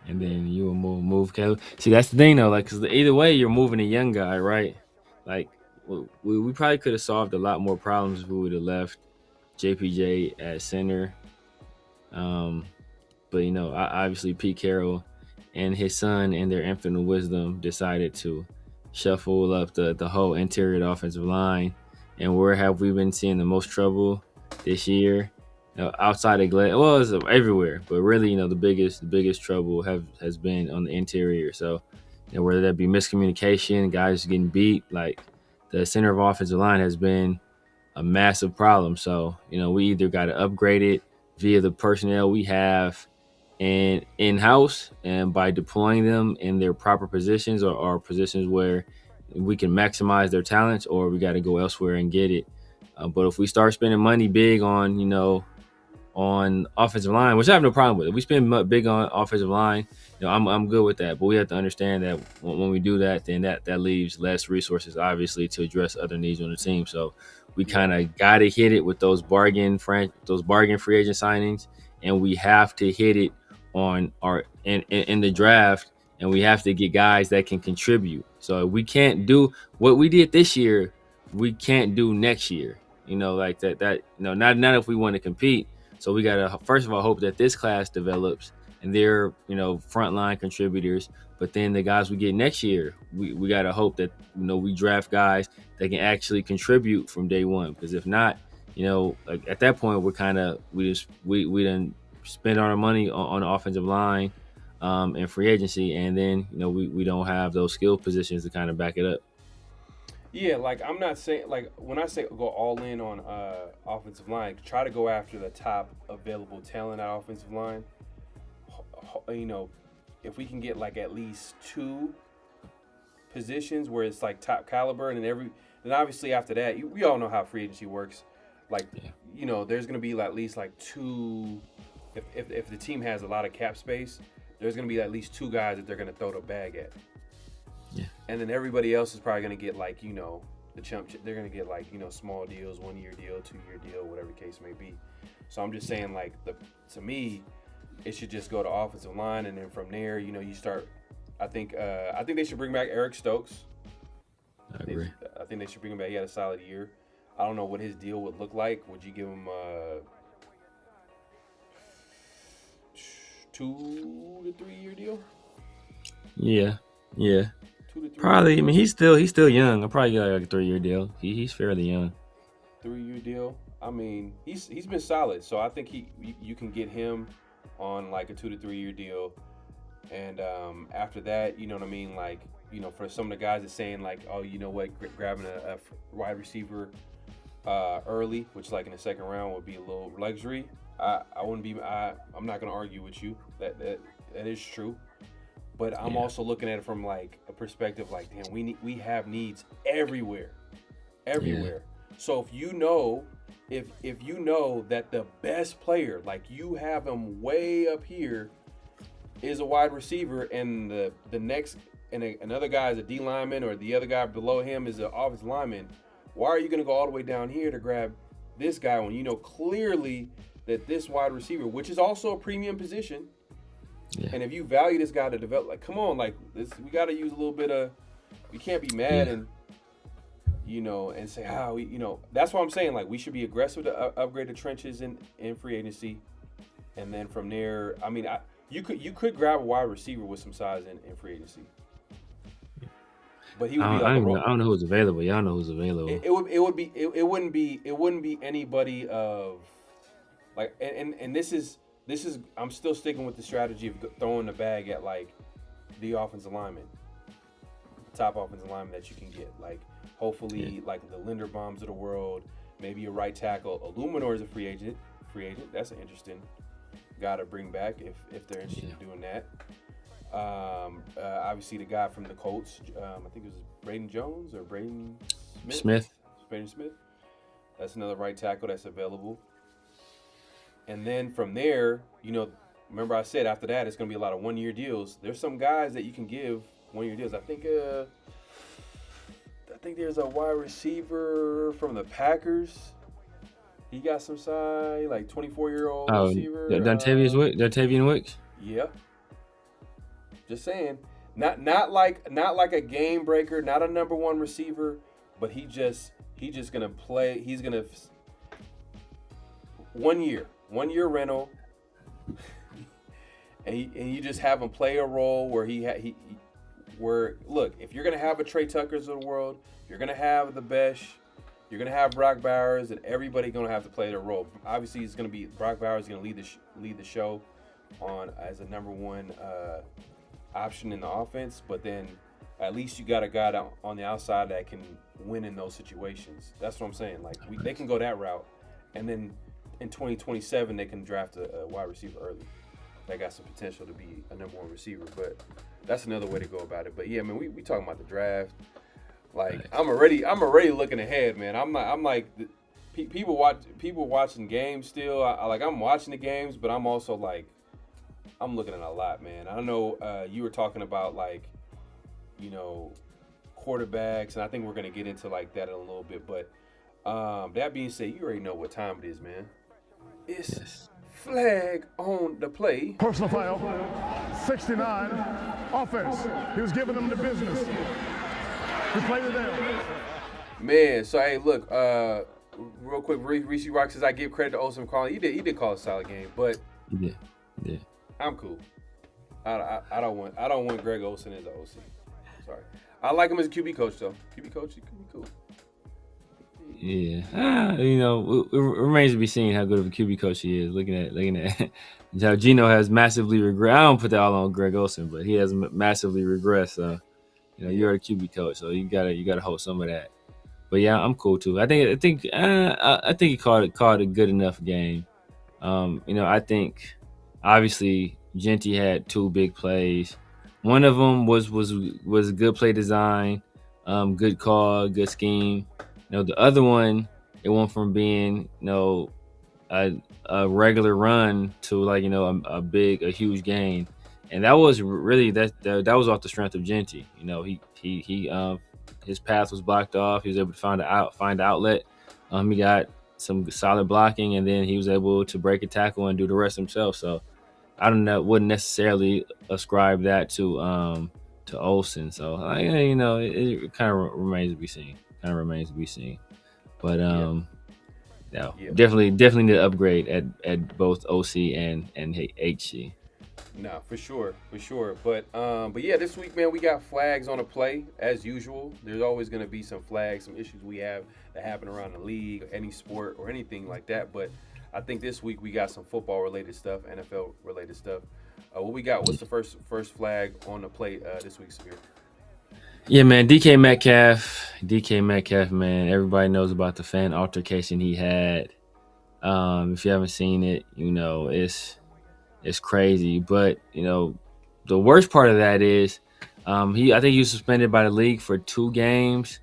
And then you will move Caleb. See, that's the thing though, like, because either way you're moving a young guy, right? Like we probably could have solved a lot more problems if we would have left JPJ at center. But you know, obviously Pete Carroll and his son and their infinite wisdom decided to shuffle up the whole interior of the offensive line. And where have we been seeing the most trouble this year? You know, outside of Glenn, well, it's everywhere, but really, you know, the biggest trouble has been on the interior. So, you know, whether that be miscommunication, guys getting beat, like the center of offensive line has been a massive problem. So, you know, we either got to upgrade it via the personnel we have and in-house, and by deploying them in their proper positions or positions where we can maximize their talents, or we got to go elsewhere and get it. But if we start spending money big on, on offensive line, which I have no problem with. If we spend big on offensive line, I'm good with that. But we have to understand that when we do that, then that leaves less resources, obviously, to address other needs on the team. So we kind of got to hit it with those bargain free agent signings, and we have to hit it on our in the draft, and we have to get guys that can contribute. So we can't do what we did this year. We can't do next year. Like that. Not if we want to compete. So we gotta first of all hope that this class develops and they're frontline contributors. But then the guys we get next year, we gotta hope that we draft guys that can actually contribute from day one. Because if not, like at that point we done spend our money on the offensive line and free agency, and then we don't have those skill positions to kind of back it up. Yeah, like I'm not saying, like when I say go all in on offensive line, try to go after the top available talent at offensive line. If we can get like at least 2 positions where it's like top caliber, and then obviously after that, we all know how free agency works. Like there's gonna be at least like 2. If the team has a lot of cap space, there's gonna be at least 2 guys that they're gonna throw the bag at. Yeah. And then everybody else is probably going to get like, the chump. They're going to get like, small deals, 1-year deal, 2-year deal, whatever the case may be. So I'm just saying, like, to me, it should just go to offensive line, and then from there, you start. I think they should bring back Eric Stokes. I agree. I think they should bring him back. He had a solid year. I don't know what his deal would look like. Would you give him a 2 to 3 year deal? Yeah. 2 to 3 Probably. I mean, he's still young. I'll probably get like a 3-year deal. He's fairly young. 3-year deal. I mean, he's been solid. So I think you can get him on like a 2 to 3 year deal, and after that, you know what I mean. Like, for some of the guys that's saying like, oh, you know what, grabbing a wide receiver early, which like in the second round would be a little luxury. I wouldn't be. I'm not gonna argue with you. That is true. But I'm also looking at it from like a perspective like, damn, we have needs everywhere. Yeah. So if you know that the best player, like you have him way up here, is a wide receiver, and the next and another guy is a D lineman, or the other guy below him is an offensive lineman, why are you going to go all the way down here to grab this guy when you know clearly that this wide receiver, which is also a premium position. Yeah. And if you value this guy to develop, like, come on, like, we got to use a little bit of, we can't be mad and, and say, that's what I'm saying. Like, we should be aggressive to upgrade the trenches in free agency. And then from there, I mean, you could grab a wide receiver with some size in free agency. But he would be I don't know who's available. Y'all know who's available. It wouldn't be anybody of, like, and this is I'm still sticking with the strategy of throwing the bag at like the offensive lineman, top offensive lineman that you can get. Like hopefully like the Linderbaums of the world, maybe a right tackle. Illuminor is a free agent. That's an interesting guy to bring back if they're interested in doing that. Obviously the guy from the Colts, I think it was Braden Jones or Braden Smith. Braden Smith. That's another right tackle that's available. And then from there, remember I said after that it's going to be a lot of 1-year deals. There's some guys that you can give 1-year deals. I think there's a wide receiver from the Packers. He got some size, like 24-year-old receiver. Dontavian Wicks? Yeah. Just saying. Not like a game breaker, not a number 1 receiver, but he's just going to play. He's going to 1 year. 1-year rental, and you just have him play a role where look, if you're gonna have a Trey Tuckers of the world, you're gonna have the Besh, you're gonna have Brock Bowers, and everybody gonna have to play their role. Obviously, it's gonna be Brock Bowers is gonna lead the show on as a number 1 option in the offense, but then at least you got a guy on the outside that can win in those situations. That's what I'm saying. Like they can go that route, and then in 2027 they can draft a wide receiver early. that got some potential to be a number 1 receiver. But that's another way to go about it. But yeah, man, we talking about the draft. Like Nice. I'm already looking ahead, man. I'm like people watching games still. I'm watching the games, but I'm also like I'm looking at a lot, man. I know you were talking about like, you know, quarterbacks, and I think we're gonna get into like that in a little bit. But that being said, you already know what time it is, man. It's flag on the play. Personal foul, 69, offense. He was giving them the business. He played it down. Man, so hey, look, real quick, Reese Rock says I give credit to Olsen for calling. He did call a solid game, but Yeah. I'm cool. I don't want Greg Olsen as an OC. Sorry, I like him as a QB coach though. QB coach, he could be cool. Yeah, you know, it remains to be seen how good of a QB coach he is. Looking at how Geno has massively regressed. I don't put that all on Greg Olsen, but he has massively regressed. So, you know, you're a QB coach, so you gotta hold some of that. But yeah, I'm cool too. I think he called a good enough game. You know, I think obviously Genty had 2 big plays. One of them was a good play design, good call, good scheme. You know, the other one, it went from being, you know, a regular run to like, you know, a huge gain, and that was really that was off the strength of Genty. You know, he his path was blocked off. He was able to find the outlet. He got some solid blocking, and then he was able to break a tackle and do the rest himself. So I wouldn't necessarily ascribe that to Olsen. So you know, it kind of remains to be seen. But definitely need to upgrade at both OC and HC. No, for sure. But yeah, this week, man, we got flags on the play as usual. There's always going to be some flags, some issues we have that happen around the league, any sport or anything like that. But I think this week we got some football related stuff, NFL related stuff. What we got? What's the first flag on the play this week, Samir? Yeah, man, DK Metcalf, man. Everybody knows about the fan altercation he had. If you haven't seen it, you know, it's crazy. But, you know, the worst part of that is I think he was suspended by the league for 2 games.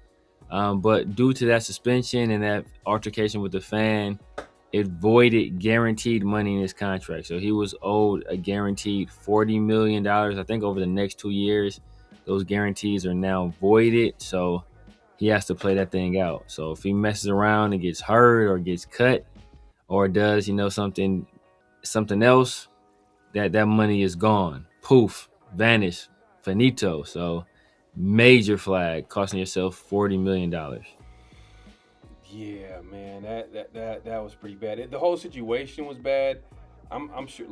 But due to that suspension and that altercation with the fan, it voided guaranteed money in his contract. So he was owed a guaranteed $40 million, I think, over the next 2 years. Those guarantees are now voided, so he has to play that thing out. So if he messes around and gets hurt or gets cut or does, you know, something else, that money is gone. Poof, vanish, finito. So major flag, costing yourself $40 million. Yeah, man, that was pretty bad. The whole situation was bad. I'm sure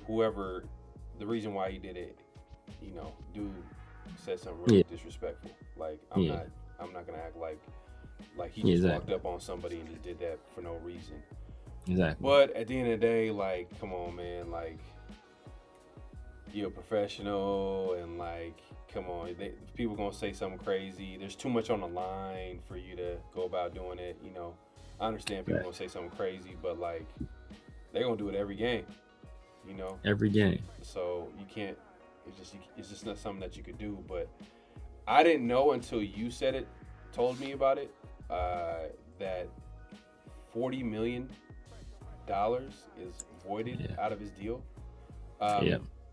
whoever, the reason why he did it, you know, dude said something really disrespectful. Like I'm not gonna act like he just walked up on somebody and just did that for no reason. Exactly. But at the end of the day, like, come on, man, like, you're a professional, and like, come on, people gonna say something crazy. There's too much on the line for you to go about doing it. You know, I understand people gonna say something crazy, but like, they're gonna do it every game. You know, every game. So you can't. It's just not something that you could do. But I didn't know until you said it, told me about it, that $40 million is voided out of his deal.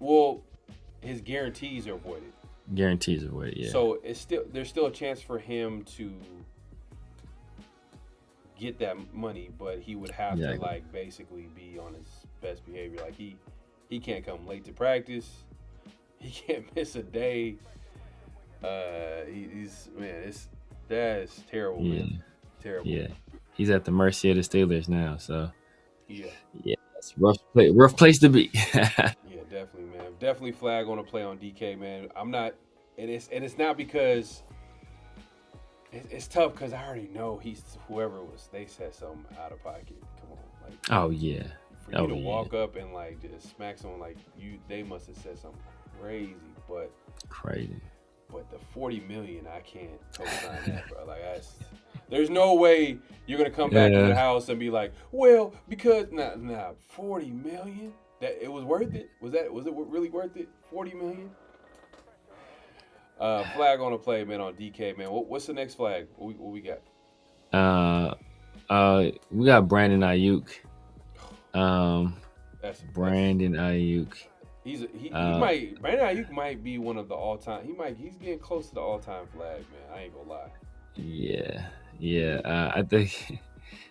Well, his guarantees are voided. Guarantees are voided, yeah. So there's still a chance for him to get that money, but he would have to like basically be on his best behavior. Like he can't come late to practice. He can't miss a day. That's terrible, man. Terrible. Yeah, he's at the mercy of the Steelers now. So yeah, it's rough place to be. Yeah, definitely, man. Definitely flag on a play on DK, man. I'm not, and it's not because it's tough because I already know whoever it was. They said something out of pocket. Come on, like. Oh yeah. For you to walk up and like just smack someone like they must have said something crazy, but the $40 million, I can't co-sign that, bro. Like there's no way you're gonna come back to the house and be like, well, because nah, $40 million. that it was worth it? Was it really worth it? $40 million. Flag on the play, man. On DK, man. What's the next flag? What we got? We got Brandon Ayuk. That's Brandon Ayuk. Brandon Ayuk might be one of the all time. He's getting close to the all time flag, man. I ain't gonna lie. Yeah. I think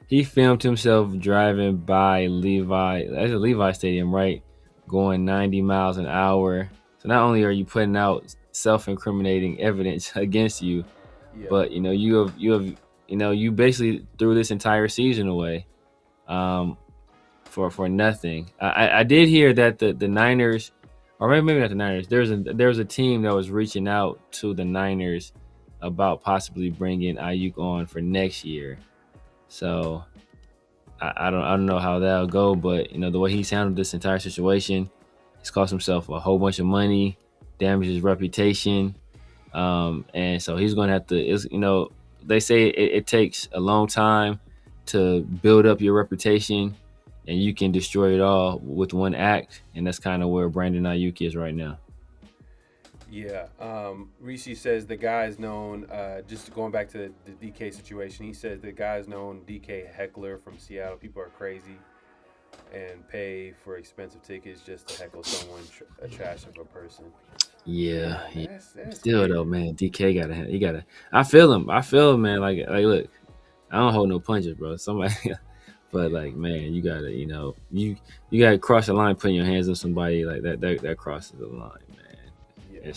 he filmed himself driving by Levi. That's a Levi Stadium, right? Going 90 miles an hour. So not only are you putting out self-incriminating evidence against you, but you basically threw this entire season away, for nothing. I did hear that the Niners, or maybe not the Niners. There's a team that was reaching out to the Niners about possibly bringing Ayuk on for next year. So I don't know how that'll go, but the way he's handled this entire situation, he's cost himself a whole bunch of money, damaged his reputation, and so he's going to have to. They say it takes a long time to build up your reputation, and you can destroy it all with one act, and that's kind of where Brandon Ayuk is right now. Yeah. Reese says the guy is known, just going back to the DK situation, he says the guy is known DK heckler from Seattle. People are crazy and pay for expensive tickets just to heckle someone, a trash of a person. Yeah. That's Still weird. though, man, DK gotta. I feel him, man. Like look, I don't hold no punches, bro. Somebody, but like, man, you gotta, you gotta cross the line, putting your hands on somebody like that crosses the line, man. Yeah.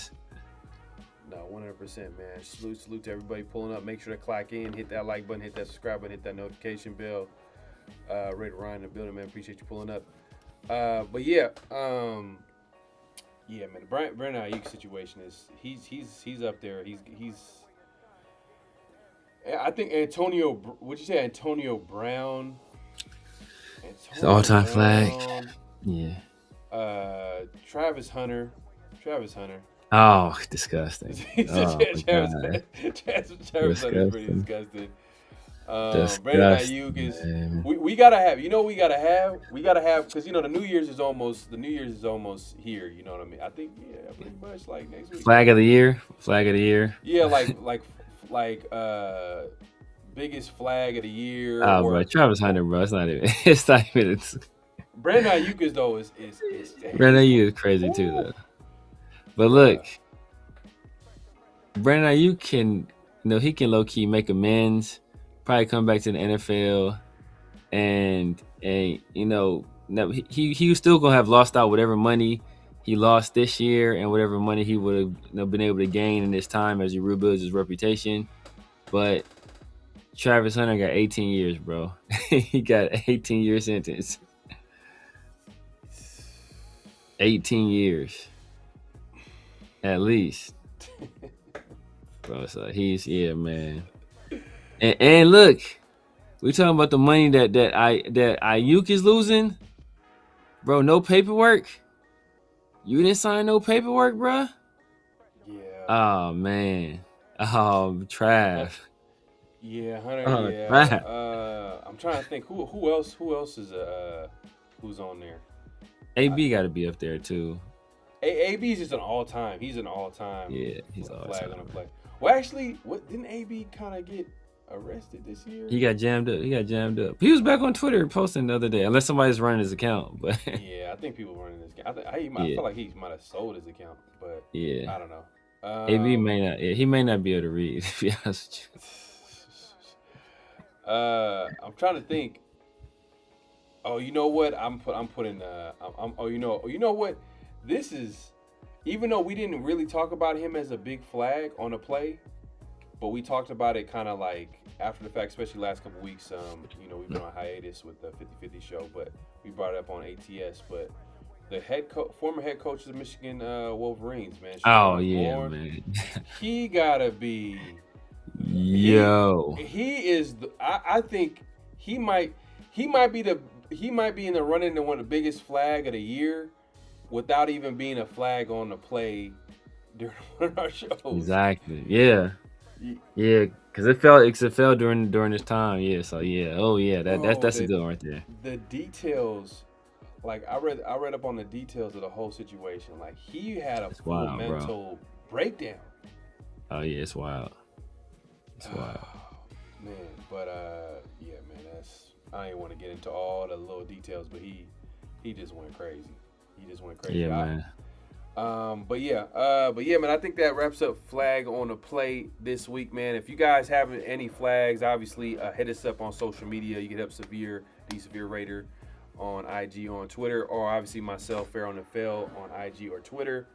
No, 100%, man. Salute to everybody pulling up. Make sure to clock in, hit that like button, hit that subscribe button, hit that notification bell. Rate Ryan in the building, man. Appreciate you pulling up. But yeah, man. The Brandon Ayuk situation is he's up there. He's. I think Antonio. What'd you say, Antonio Brown? It's all-time flag. Yeah. Travis Hunter. Oh, disgusting. Travis Hunter is pretty disgusting. Brandon Ayuk is. We gotta have. We gotta have because the New Year's is almost here. You know what I mean? I think pretty much like next week. Flag of the year. Yeah, like biggest flag of the year. Oh, bro, Travis Hunter, bro. It's not even. Brandon Ayuk is Brandon Ayuk is crazy too, though. But look, Brandon Ayuk can, he can low key make amends, probably come back to the NFL, and he was still gonna have lost out whatever money he lost this year and whatever money he would have been able to gain in this time as he rebuilds his reputation. But Travis Hunter got 18 years, bro. He got 18-year sentence. 18 years. At least. Bro, so man. And look, we talking about the money that Ayuk is losing. Bro, no paperwork. You didn't sign no paperwork, bro? Yeah. Oh, man. Oh, Trav. Yeah, Hunter. Trav. I'm trying to think who else is who's on there. AB got to be up there too. AB is just an all-time. He's an all-time. Yeah, he's flag on the play. Well, actually, didn't AB kind of get arrested this year? He got jammed up. He was back on Twitter posting the other day, unless somebody's running his account. But yeah, I think people running his account. I feel like he might have sold his account, but I don't know. AB may not. Yeah, he may not be able to read. To be honest with you. I'm trying to think. Oh, you know what? I'm putting. You know what? This is, even though we didn't really talk about him as a big flag on a play, but we talked about it kind of like after the fact, especially last couple weeks. We've been on hiatus with the 50-50 show, but we brought it up on ATS. But the former head coach of the Michigan Wolverines, man. Man. He gotta be. Yo. He is. I think he might be in the running to one of the biggest flag of the year, without even being a flag on the play during one of our shows. Exactly. Yeah. Yeah, because it fell during this time. Yeah. So yeah. Oh yeah. That's a good one right there. The details like I read up on the details of the whole situation. Like he had a full wild, mental breakdown. Oh yeah, it's wild. It's wild. Man, but yeah, man, I ain't want to get into all the little details, but he just went crazy. He just went crazy. Yeah, man. But yeah, man, I think that wraps up Flag on the Play this week, man. If you guys have any flags, obviously hit us up on social media. You can hit up the Severe Raider on IG or on Twitter, or obviously myself, PharoahNFL on IG or Twitter,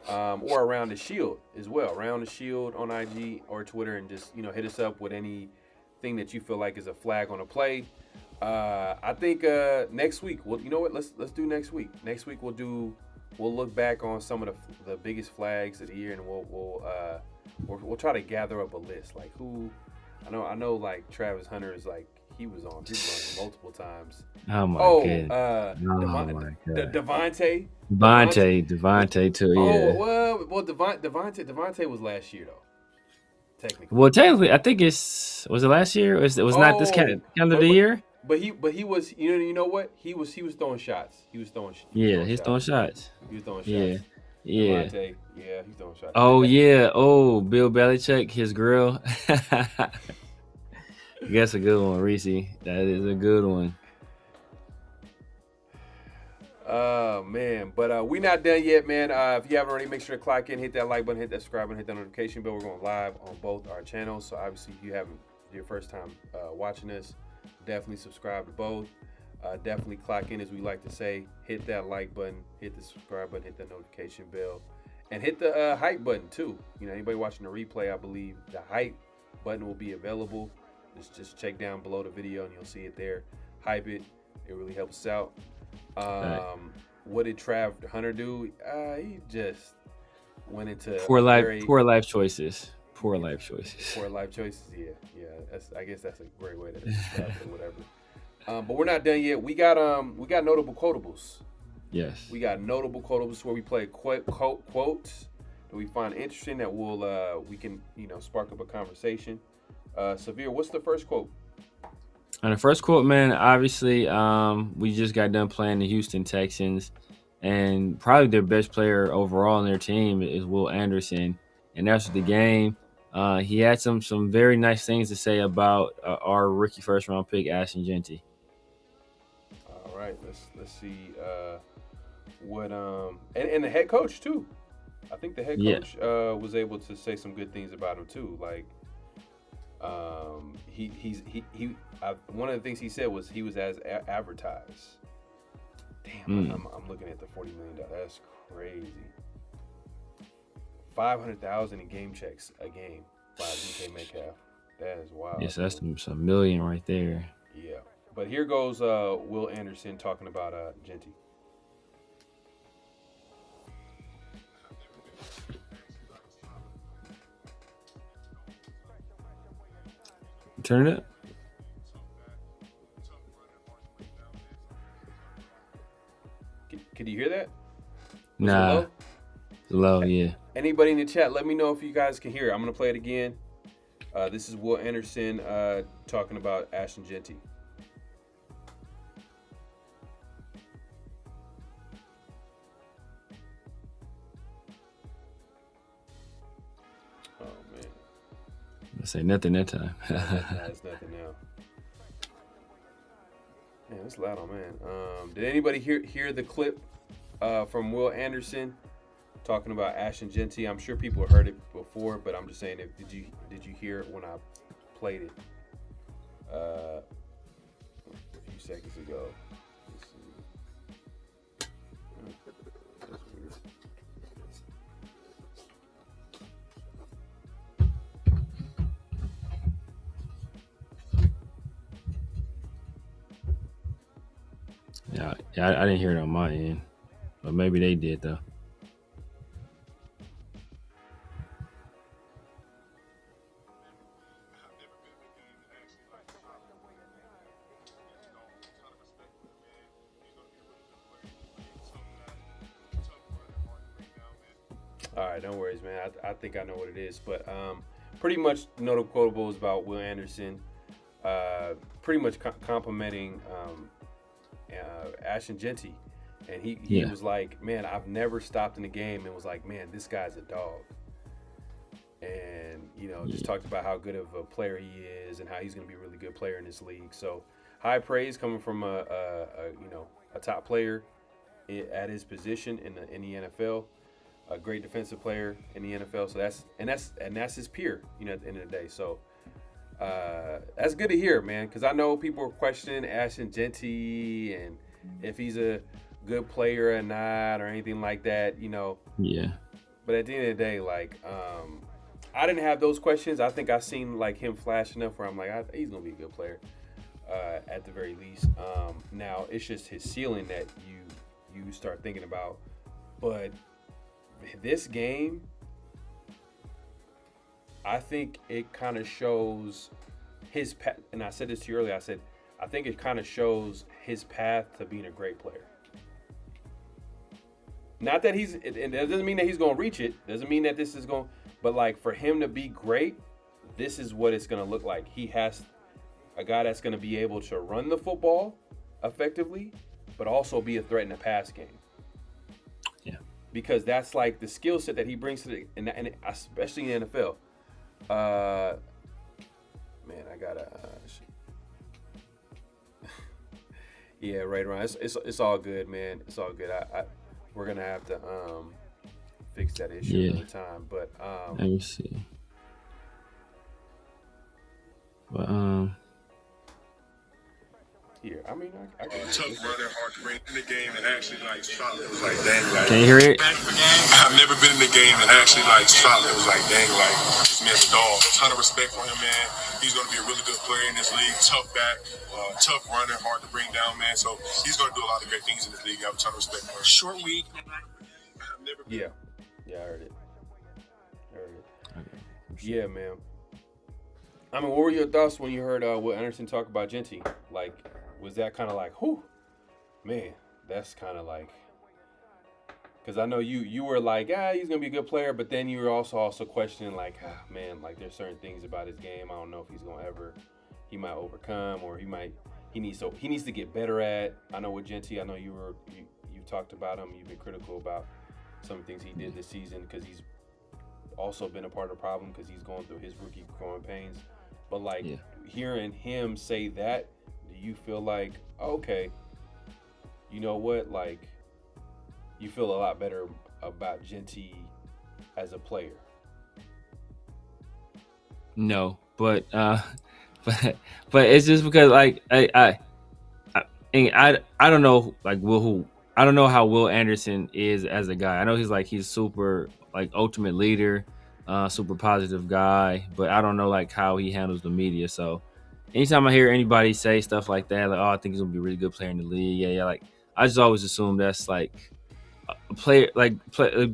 or Around the Shield as well. Around the Shield on IG or Twitter, and just hit us up with anything that you feel like is a flag on the play. I think next week, well, you know what? Let's do next week. Next week we'll look back on some of the biggest flags of the year, and we'll try to gather up a list. Like who, I know like Travis Hunter is like he was on multiple times. Oh my god. Devontae too. Yeah. Well, Devontae was last year though. Technically. Well, technically, I think was it last year? It was not this calendar year. But he was you know what he was throwing shots. He's throwing shots. Yeah. Yeah, he's throwing shots. Yeah. Devontae, yeah, he's throwing shots. Oh yeah. Oh, Bill Belichick, his grill. That's a good one, Reese. That is a good one. Man, but we not done yet, man. If you haven't already, make sure to clock in, hit that like button, hit that subscribe button, hit that notification bell. We're going live on both our channels, so obviously if you haven't your first time watching us, definitely subscribe to both. Definitely clock in, as we like to say. Hit that like button, hit the subscribe button, hit the notification bell, and hit the hype button too. Anybody watching the replay, I believe the hype button will be available. Just check down below the video and you'll see it there. Hype it. It really helps us out. What did Trav Hunter do? He just went into poor life choices. Poor life choices. Yeah. I guess that's a great way to describe it. Whatever. But we're not done yet. We got notable quotables. Yes. We got notable quotables where we play quotes that we find interesting that we can spark up a conversation. Severe, what's the first quote? And the first quote, man, obviously, we just got done playing the Houston Texans, and probably their best player overall on their team is Will Anderson. And after the game, he had some very nice things to say about our rookie first round pick, Ashton Jeanty. All right, let's see what and the head coach too. I think the head coach was able to say some good things about him too. Like one of the things he said was he was as advertised. Damn, I'm looking at the $40 million. That's crazy. 500,000 in game checks a game by DK Metcalf. That is wild. Yes, that's some million right there. Yeah, but here goes Will Anderson talking about Jeanty. Turn it up. Can you hear that? Nah. It's low, yeah. Anybody in the chat, let me know if you guys can hear it. I'm going to play it again. This is Will Anderson talking about Ashton Jeanty. Oh, man. I say nothing that time. It's nothing now. Man, it's loud on man. Did anybody hear the clip from Will Anderson talking about Ashton Jeanty? I'm sure people heard it before, but I'm just saying, did you hear it when I played it a few seconds ago? Let's see. That's weird. Yeah, I didn't hear it on my end, but maybe they did though. All right, no worries, man. I think I know what it is, but pretty much notable quotable is about Will Anderson, pretty much complimenting Ashton Genty, and he Yeah. was like, man, I've never stopped in a game and was like, man, this guy's a dog. And, you know, just talked about how good of a player he is and how he's going to be a really good player in this league. So high praise coming from a top player at his position in the NFL, a great defensive player in the NFL. So that's his peer, you know, at the end of the day. So that's good to hear, man, because I know people are questioning Ashton Genty and if he's a good player or not or anything like that, you know. Yeah. But at the end of the day, like, I didn't have those questions. I think I seen like him flash enough where I'm like, he's gonna be a good player at the very least. Now it's just his ceiling that you start thinking about. But this game, I think it kind of shows his path. And I said this to you earlier. I said I think it kind of shows his path to being a great player. Not that it doesn't mean that he's gonna reach it. Doesn't mean that this is going. But, like, for him to be great, this is what it's going to look like. He has a guy that's going to be able to run the football effectively, but also be a threat in the pass game. Yeah. Because that's, like, the skill set that he brings to the – and especially in the NFL. Man, I got to yeah, right around. It's all good, man. It's all good. We're going to have to fix that issue another time, but let me see. But here, I mean, I tough running, hard to bring in the game and actually like shot. It was like dang, like can you hear it? I've never been in the game and actually like shot. It was like dang, like this man's a dog. A ton of respect for him, man. He's gonna be a really good player in this league. Tough back, tough runner, hard to bring down, man. So he's gonna do a lot of great things in this league. I have a ton of respect for him. Short week. I've never been. Yeah, I heard it. Yeah, man. I mean, what were your thoughts when you heard Will Anderson talk about Genty? Like, was that kind of like, whew, man, that's kind of like, because I know you were like, he's going to be a good player, but then you were also questioning like, man, like there's certain things about his game I don't know if he's going to he might overcome or he needs to get better at. I know with Genty, I know you've talked about him, you've been critical about some things he did this season because he's also been a part of the problem because he's going through his rookie growing pains. But like hearing him say that, do you feel like, okay, you know what, like you feel a lot better about Genty as a player? No, but it's just because like I don't know like I don't know how Will Anderson is as a guy. I know he's super like ultimate leader, super positive guy, but I don't know like how he handles the media. So anytime I hear anybody say stuff like that, like, I think he's gonna be a really good player in the league. Yeah, like I just always assume that's like a player,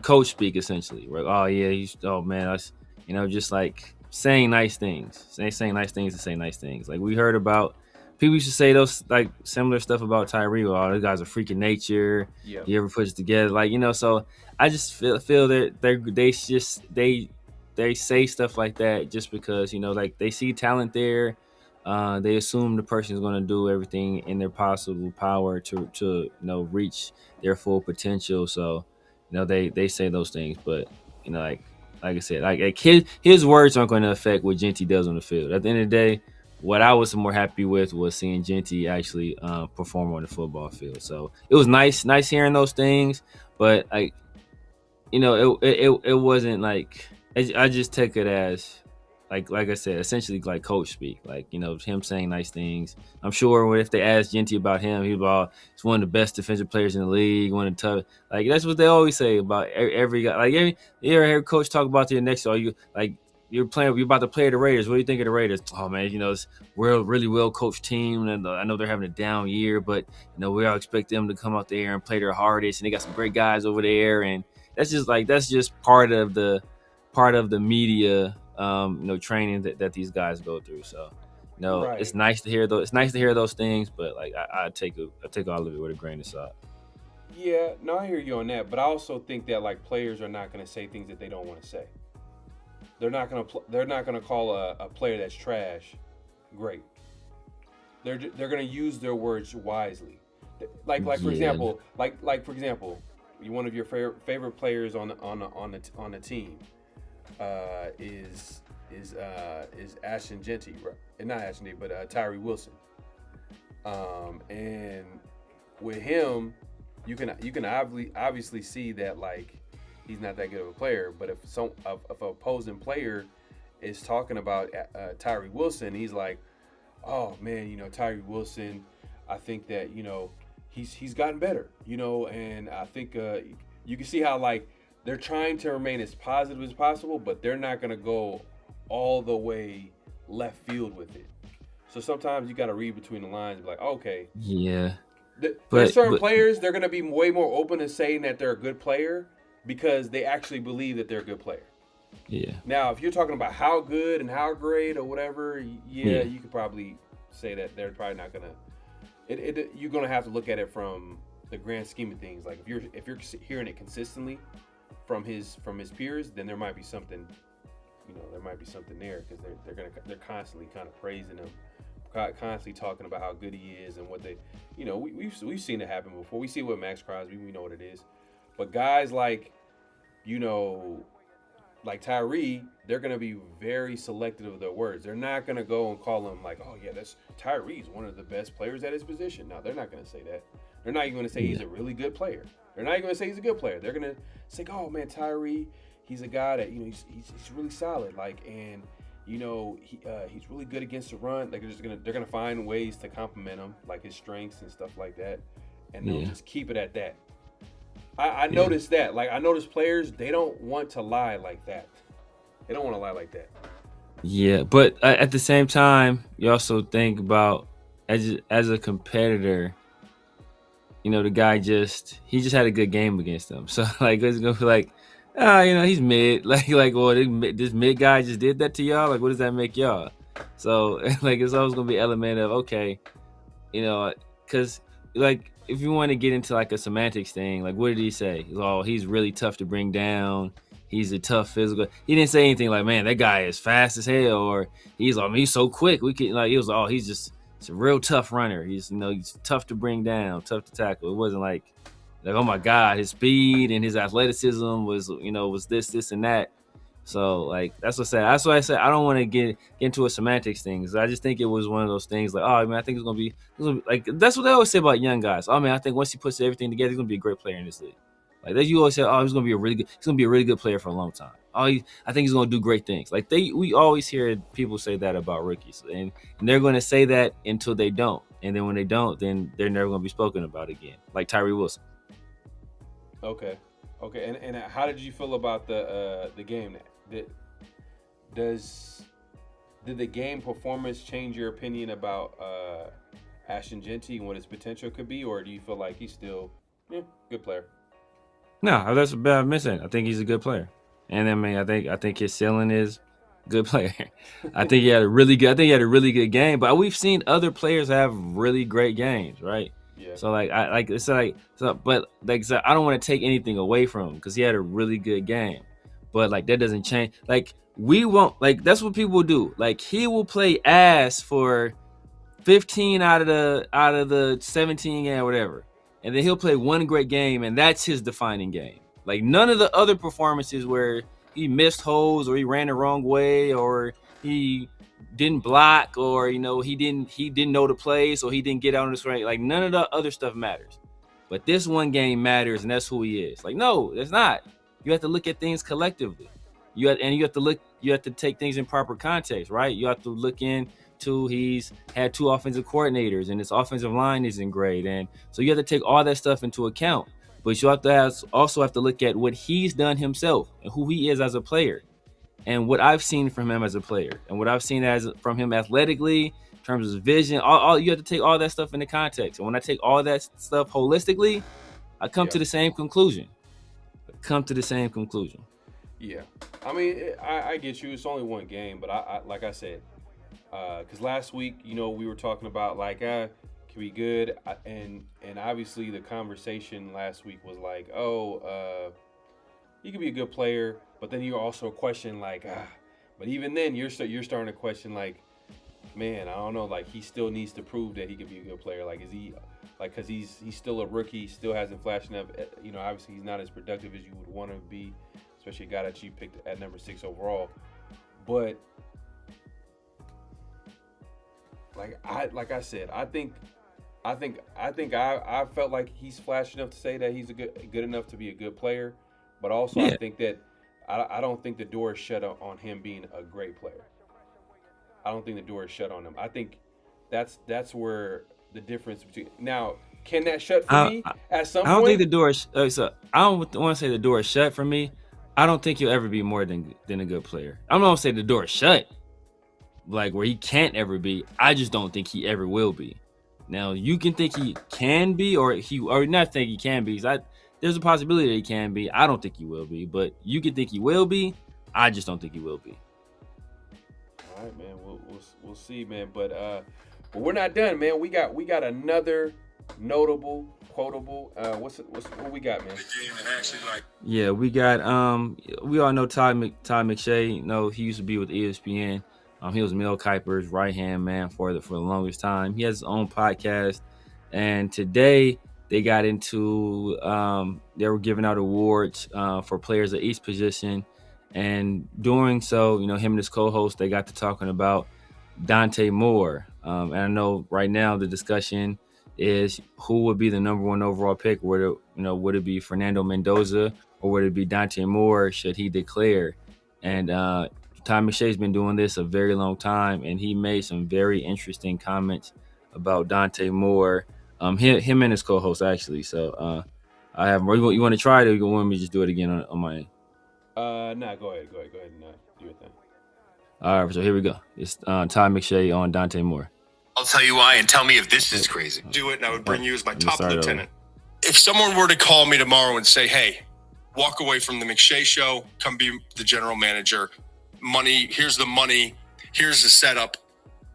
coach speak essentially. Like, that's, just like saying nice things, saying nice things to say nice things. Like we heard about. People used to say those like similar stuff about Tyree. Oh, this guy's a freak of nature. Yeah. He ever puts it together, like So I just feel that they say stuff like that just because like they see talent there. They assume the person is going to do everything in their possible power to reach their full potential. So they say those things, but like I said, like his words aren't going to affect what Genty does on the field. At the end of the day. What I was more happy with was seeing Genty actually perform on the football field. So it was nice hearing those things, but it wasn't like I just took it as like I said, essentially like coach speak, like him saying nice things. I'm sure if they asked Genty about him, he's one of the best defensive players in the league, one of the tough. Like that's what they always say about every guy. Like you ever hear coach talk about their next? Are you like? You're about to play the Raiders. What do you think of the Raiders? Oh man, we're a really well coached team, and I know they're having a down year, but we all expect them to come out there and play their hardest. And they got some great guys over there, and that's just part of the media, training that these guys go through. So, right. It's nice to hear those. It's nice to hear those things, but like I take all of it with a grain of salt. Yeah, no, I hear you on that, but I also think that like players are not going to say things that they don't want to say. They're not gonna call a player that's trash great. They're gonna use their words wisely. Like for Yeah. example, for example, one of your favorite players on the team is Ashton Genty, right? Not Ashton Genty, but Tyree Wilson. And with him, you can obviously see that like he's not that good of a player. But if an opposing player is talking about Tyree Wilson, he's like, oh man, Tyree Wilson, I think that he's gotten better, and I think you can see how like they're trying to remain as positive as possible, but they're not gonna go all the way left field with it. So sometimes you got to read between the lines and be like, okay, Yeah. there's certain players, they're going to be way more open to saying that they're a good player because they actually believe that they're a good player. Yeah. Now, if you're talking about how good and how great or whatever, yeah. You could probably say that they're probably not going to. You're going to have to look at it from the grand scheme of things. Like if you're hearing it consistently from his peers, then there might be something. There might be something there because they're constantly kind of praising him, constantly talking about how good he is and what they, we've seen it happen before. We see what Max Crosby, we know what it is, but guys like, like Tyree, they're gonna be very selective of their words. They're not gonna go and call him like, oh yeah, that's Tyree's one of the best players at his position. No, they're not gonna say that. They're not even gonna say he's a really good player. They're not even gonna say he's a good player. They're gonna say, oh man, Tyree. He's a guy that he's really solid, like, and he's really good against the run. Like they're gonna find ways to compliment him, like his strengths and stuff like that, and they'll just keep it at that. I noticed that. Like I noticed players, they don't want to lie like that. They don't want to lie like that. Yeah, but at the same time, you also think about as a competitor. The guy just had a good game against them, so like it's gonna be like. He's mid. Like, well, this mid guy just did that to y'all. Like, what does that make y'all? So, like, it's always gonna be an element of okay, because like if you want to get into like a semantics thing, like, what did he say? He's really tough to bring down. He's a tough physical. He didn't say anything like, man, that guy is fast as hell, or he's so quick. We can like, he's a real tough runner. He's tough to bring down, tough to tackle. It wasn't like, oh my God, his speed and his athleticism was this and that. So like that's what I said. I don't want to get into a semantics thing because I just think it was one of those things like, oh man, I think it's gonna be like that's what they always say about young guys. Oh man, I think once he puts everything together, he's gonna be a great player in this league. Like that, you always say, oh, he's gonna be a really good player for a long time. Oh, I think he's gonna do great things. Like we always hear people say that about rookies, and they're gonna say that until they don't, and then when they don't, then they're never gonna be spoken about again. Like Tyree Wilson. Okay, and how did you feel about the game? Did the game performance change your opinion about Ashton Genty and what his potential could be, or do you feel like he's still good player? No, that's what I'm missing. I think he's a good player, and I mean, I think his ceiling is good player. I think he had a really good game, but we've seen other players have really great games, right? Yeah. So like I don't want to take anything away from him because he had a really good game, but like that doesn't change. Like we won't like that's what people do. Like he will play ass for 15 out of the 17 game or whatever, and then he'll play one great game, and that's his defining game. Like none of the other performances where he missed holes or he ran the wrong way or he didn't block or he didn't know the play, so he didn't get out on his right. Like none of the other stuff matters, but this one game matters, and that's who he is. Like no, it's not. You have to look at things collectively. You have to take things in proper context, right? You have to look into he's had 2 offensive coordinators and his offensive line isn't great, and so you have to take all that stuff into account. But you also have to look at what he's done himself and who he is as a player. And what I've seen from him as a player, and what I've seen from him athletically, in terms of his vision, all you have to take all that stuff into context. And when I take all that stuff holistically, I come to the same conclusion. Yeah, I mean, I get you. It's only one game, but I like I said, because last week, we were talking about like, can we good, and obviously the conversation last week was like, you could be a good player. But then you also question like, but even then you're starting to question like, man, I don't know. Like, he still needs to prove that he could be a good player. Like, is he, like, because he's still a rookie, still hasn't flashed enough. You know, obviously he's not as productive as you would want to be, especially a guy that you picked at number 6 overall. But like I said, I think I felt like he's flashed enough to say that he's good enough to be a good player. But also, I think that I don't think the door is shut on him being a great player. I don't think the door is shut on him. I think that's where the difference between now. Can that shut for me at some point? I don't think the door is. So I don't want to say the door is shut for me. I don't think he'll ever be more than a good player. I'm not gonna say the door is shut, like where he can't ever be. I just don't think he ever will be. Now you can think he can be, or not think he can be. There's a possibility that he can be. I don't think he will be, but you can think he will be. I just don't think he will be. All right, man. We'll see, man. But we're not done, man. We got another notable, quotable. What we got, man? Yeah, we got we all know Todd McShay. You know, he used to be with ESPN. He was Mel Kiper's right hand man for the longest time. He has his own podcast, and today they got into they were giving out awards for players at each position, and doing so, you know, him and his co-host, they got to talking about Dante Moore. And I know right now the discussion is who would be the number 1 overall pick. Would it be Fernando Mendoza or would it be Dante Moore should he declare? And Tom McShay's been doing this a very long time, and he made some very interesting comments about Dante Moore. Him and his co-host actually. So I have more. You want to try it, or you want me to just do it again on my end? Nah, go ahead and do your thing. All right, so here we go. It's Todd McShay on Dante Moore. I'll tell you why and tell me if this is crazy. Do it, and I would bring you as my top lieutenant. If someone were to call me tomorrow and say, hey, walk away from the McShay show, come be the general manager, here's the money, here's the setup,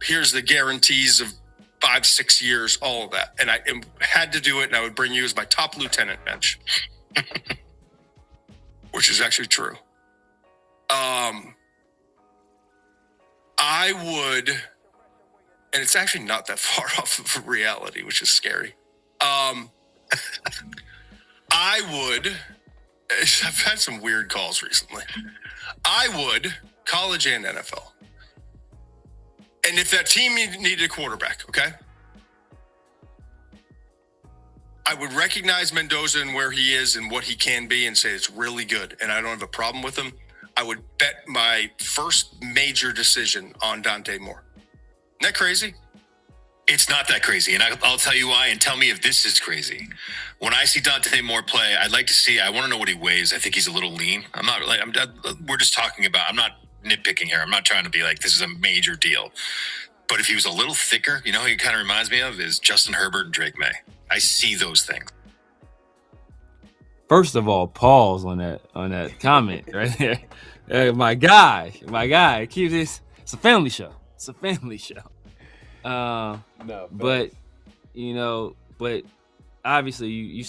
here's the guarantees of 5-6 years, all of that. And I had to do it, and I would bring you as my top lieutenant bench. Which is actually true. I would, and it's actually not that far off of reality, which is scary. I would, I've had some weird calls recently. I would, college and NFL. And if that team needed a quarterback, okay? I would recognize Mendoza and where he is and what he can be and say it's really good, and I don't have a problem with him. I would bet my first major decision on Dante Moore. Isn't that crazy? It's not that crazy, and I'll tell you why and tell me if this is crazy. When I see Dante Moore play, I want to know what he weighs. I think he's a little lean. We're just talking about, I'm not nitpicking here. I'm not trying to be like, this is a major deal. But if he was a little thicker, you know who he kind of reminds me of is Justin Herbert and Drake May. I see those things. First of all, pause on that comment right there. My guy. Keep this. It's a family show. No, but obviously you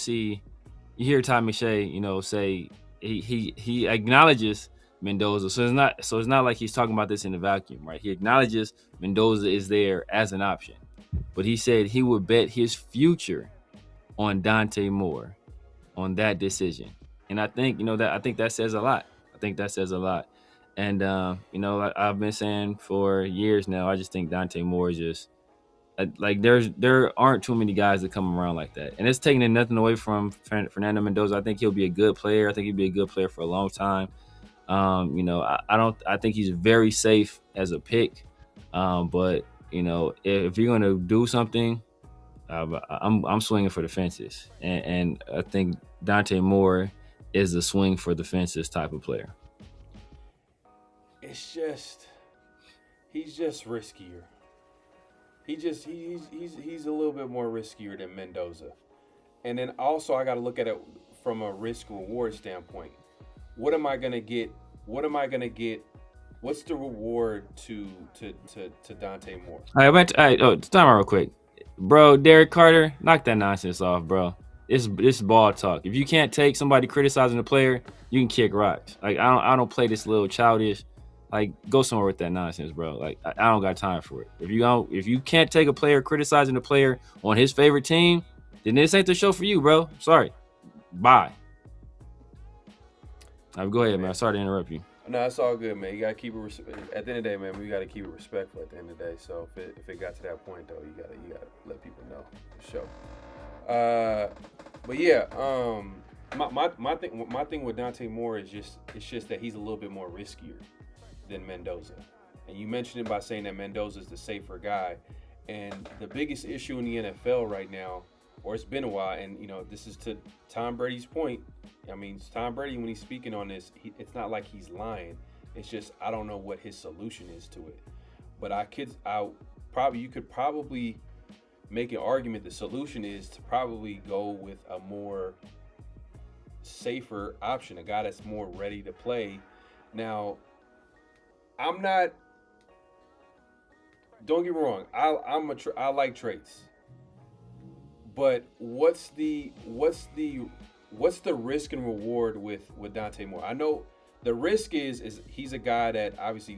hear Tom McShay, say he acknowledges Mendoza. So it's not like he's talking about this in a vacuum, right? He acknowledges Mendoza is there as an option, but he said he would bet his future on Dante Moore on that decision. And I think, that says a lot. And, I've been saying for years now, I just think Dante Moore is just there aren't too many guys that come around like that. And it's taking nothing away from Fernando Mendoza. I think he'll be a good player. I think he'll be a good player for a long time. I think he's very safe as a pick. But if you're going to do something, I'm swinging for the fences. And I think Dante Moore is a swing for the fences type of player. It's just, he's just riskier. He's a little bit more riskier than Mendoza. And then also I got to look at it from a risk reward standpoint. What am I going to get? What's the reward to Dante Moore? All right, time out real quick. Bro, Derek Carter, knock that nonsense off, bro. It's ball talk. If you can't take somebody criticizing a player, you can kick rocks. Like I don't play this little childish like go somewhere with that nonsense, bro. Like I don't got time for it. If you can't take a player criticizing a player on his favorite team, then this ain't the show for you, bro. Sorry. Bye. Go ahead, man. Sorry to interrupt you. No, it's all good, man. You gotta keep it at the end of the day, man. We gotta keep it respectful at the end of the day. So if it got to that point, though, you gotta let people know for sure. But yeah, my thing with Dante Moore is just that he's a little bit more riskier than Mendoza. And you mentioned it by saying that Mendoza is the safer guy. And the biggest issue in the NFL right now, or it's been a while, and this is to Tom Brady's point. I mean, Tom Brady, when he's speaking on this, it's not like he's lying. It's just I don't know what his solution is to it. But you could probably make an argument. The solution is to probably go with a more safer option, a guy that's more ready to play. Now, I'm not. Don't get me wrong. I like traits. But what's the risk and reward with Dante Moore? I know the risk is he's a guy that obviously,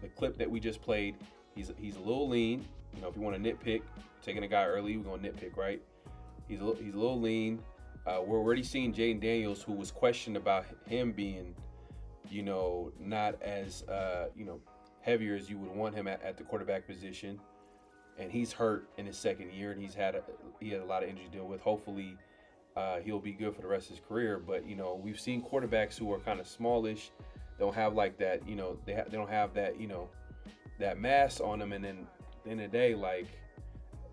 the clip that we just played, he's a little lean. If you want to nitpick, taking a guy early, we're gonna nitpick, right? He's a little lean. We're already seeing Jaden Daniels, who was questioned about him being, not as heavier as you would want him at the quarterback position. And he's hurt in his second year, and he had a lot of injury to deal with. Hopefully, he'll be good for the rest of his career. But we've seen quarterbacks who are kind of smallish, don't have like that. They don't have that that mass on them. And then at the end of the day, like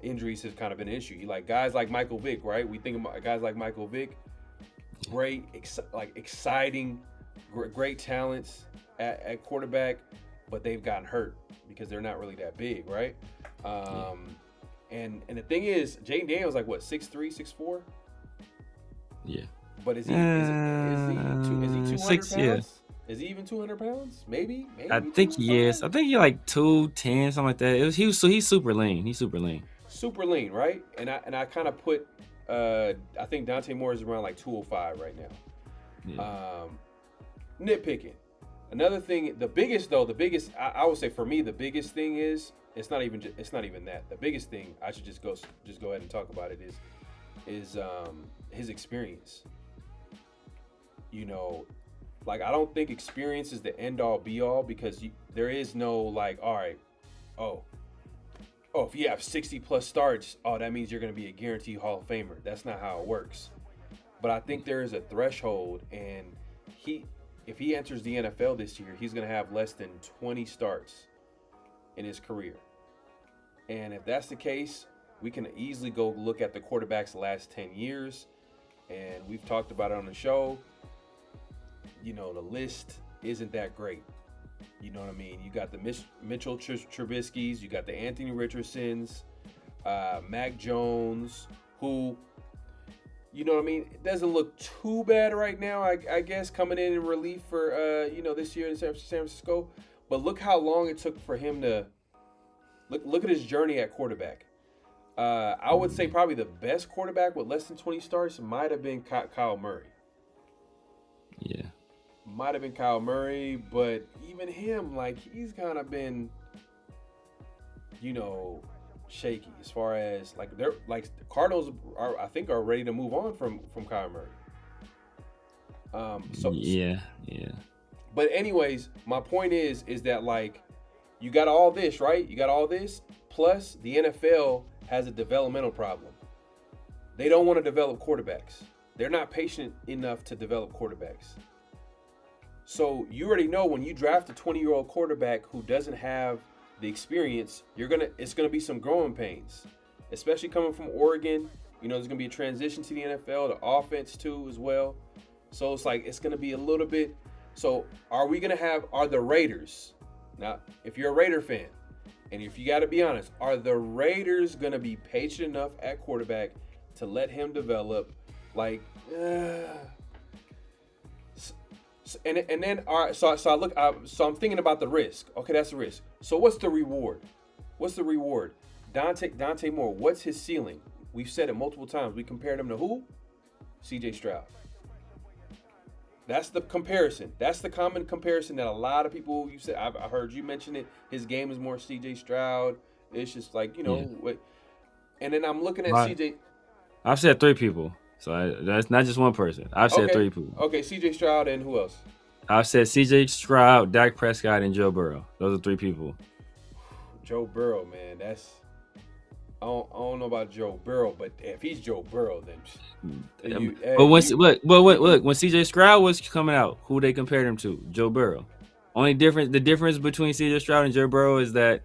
injuries has kind of been an issue. Like guys like Michael Vick, right? We think about guys like Michael Vick, exciting, great talents at quarterback, but they've gotten hurt because they're not really that big, right? And the thing is, Jaden Daniels like what, 6'3", 6'4"? Yeah. But is he 200 pounds? Yeah. Is he even 200 pounds? Maybe. I think he is. I think he's like 210, something like that. He's super lean. He's super lean. Super lean, right? And I kind of put I think Dante Moore is around like 205 right now. Yeah. Nitpicking. Another thing, the biggest I would say for me, the biggest thing is it's not even that. The biggest thing I should just go ahead and talk about it is his experience. Like I don't think experience is the end all be all, because there is no like, all right, if you have 60 plus starts, that means you're going to be a guaranteed Hall of Famer. That's not how it works. But I think there is a threshold, and if he enters the NFL this year, he's going to have less than 20 starts in his career. And if that's the case, we can easily go look at the quarterback's last 10 years. And we've talked about it on the show. The list isn't that great. You know what I mean? You got the Mitchell Trubisky's, you got the Anthony Richardsons, Mac Jones, who, you know what I mean? It doesn't look too bad right now, I guess, coming in relief for, this year in San Francisco. But look how long it took for him to look at his journey at quarterback. I would say probably the best quarterback with less than 20 starts might have been Kyle Murray. Yeah. Might have been Kyle Murray, but even him, like, he's kind of been, shaky as far as the Cardinals are ready to move on from Kyle Murray. Yeah. But anyways, my point is that like you got all this, right? You got all this, plus the NFL has a developmental problem. They don't want to develop quarterbacks. They're not patient enough to develop quarterbacks. So you already know when you draft a 20-year-old quarterback who doesn't have the experience, it's gonna be some growing pains, especially coming from Oregon. There's gonna be a transition to the NFL, the offense too as well. So it's gonna be a little bit. So are the Raiders, now if you're a Raider fan, and if you got to be honest, are the Raiders gonna be patient enough at quarterback to let him develop? And then all right, so I'm thinking about the risk. Okay, that's the risk. So what's the reward? Dante Moore, what's his ceiling? We've said it multiple times. We compared him to who? CJ Stroud. That's the comparison. That's the common comparison that a lot of people, you said, I heard you mention it. His game is more C.J. Stroud. It's just like, what. And then I'm looking at C.J. I've said 3 people. So that's not just one person. I've said 3 people. Okay, C.J. Stroud and who else? I've said C.J. Stroud, Dak Prescott, and Joe Burrow. Those are 3 people. Joe Burrow, man, that's. I don't know about Joe Burrow, but if he's Joe Burrow, then. Look, when C.J. Stroud was coming out, who they compared him to? Joe Burrow. The difference between C.J. Stroud and Joe Burrow is that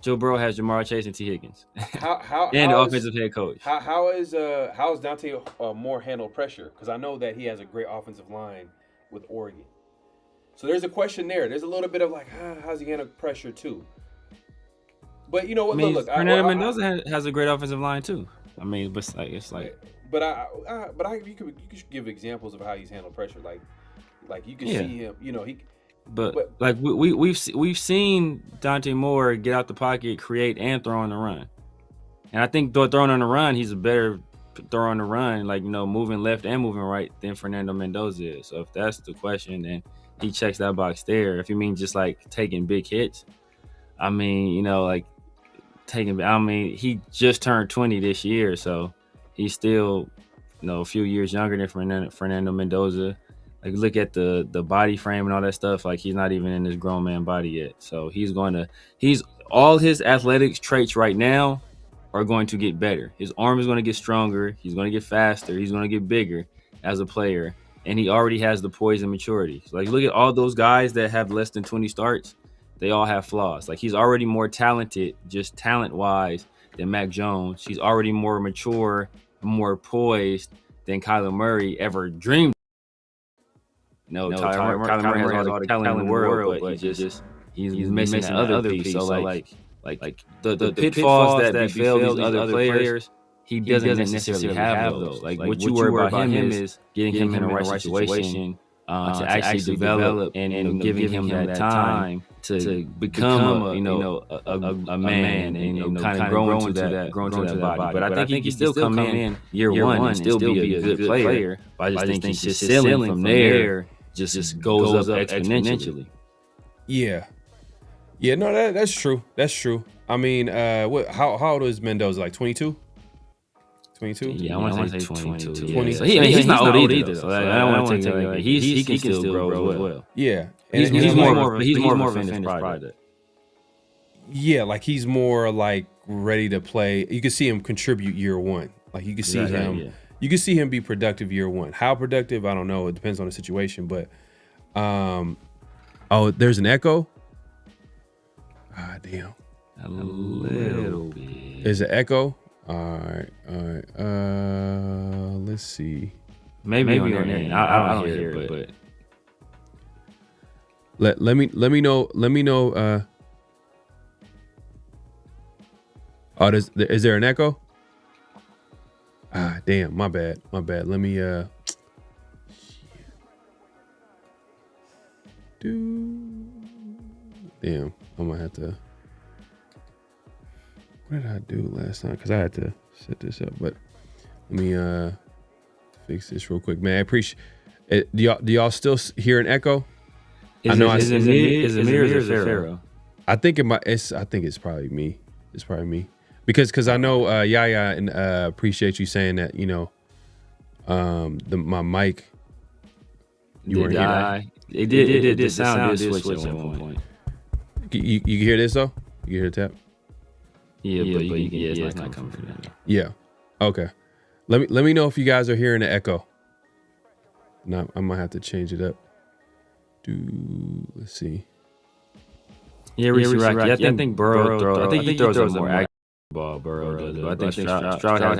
Joe Burrow has Jamar Chase and T. Higgins, and the offensive head coach. How is Dante Moore handle pressure? Because I know that he has a great offensive line with Oregon. So there's a question there. There's a little bit of like, how's he handle pressure too? But you know what? Look, Fernando Mendoza has a great offensive line too. I mean, but it's like. But you could give examples of how he's handled pressure. Like you can see him. But like we've seen Dante Moore get out the pocket, create, and throw on the run. And I think throwing on the run, he's a better thrower on the run, like moving left and moving right than Fernando Mendoza is. So if that's the question, then he checks that box there. If you mean just like taking big hits, I mean, he just turned 20 this year, so he's still, a few years younger than Fernando Mendoza. Like, look at the body frame and all that stuff. Like, he's not even in his grown man body yet. So all his athletic traits right now are going to get better. His arm is going to get stronger. He's going to get faster. He's going to get bigger as a player. And he already has the poise and maturity. So, like, look at all those guys that have less than 20 starts. They all have flaws. Like, he's already more talented, just talent-wise, than Mac Jones. He's already more mature, more poised than Kyler Murray ever dreamed. Kyler Murray has all the talent in the world, but he's missing that other piece. So, like the pitfalls that befell these other players, he doesn't necessarily have those. Like, what you worry about him is getting him in the right situation to actually develop and giving him that time to become a man and kind of grow into that body. But I think he can still come in year one and still be a good player. But I just think his ceiling from there just goes up exponentially. Yeah. No, that's true. That's true. I mean, how old is Mendoza? Like 22? 22? Yeah, I want to say 22. 20. So he's not old either. So I don't want to take it. He can still grow as well. Yeah. He's more of a finished product. Yeah, like he's more like ready to play. You can see him contribute year one. Like you can see him. Yeah. You can see him be productive year one. How productive? I don't know. It depends on the situation. But, there's an echo. Ah, damn. A little bit. There's an echo. All right. Let's see. Maybe on your end. I don't hear it, but let me know. Is there an echo? Ah, damn. My bad. Let me Damn. I'm gonna have to. What did I do last time? Because I had to set this up. But let me fix this real quick, man. I appreciate it. Do y'all still hear an echo? Is it me or is it Pharaoh? I think it's probably me. It's probably me. Because I know Yaya and appreciate you saying that, my mic you weren't hearing. It did. The sound did switch at one point. You can hear this though? You can hear the tap? Yeah, but it's not coming from that. Yeah. Okay. Let me know if you guys are hearing the echo. No, I might have to change it up. Let's see. Yeah, Rocky. I think Burrow throws. I think he throws a more accurate ball. Burrow does. But I think Stroud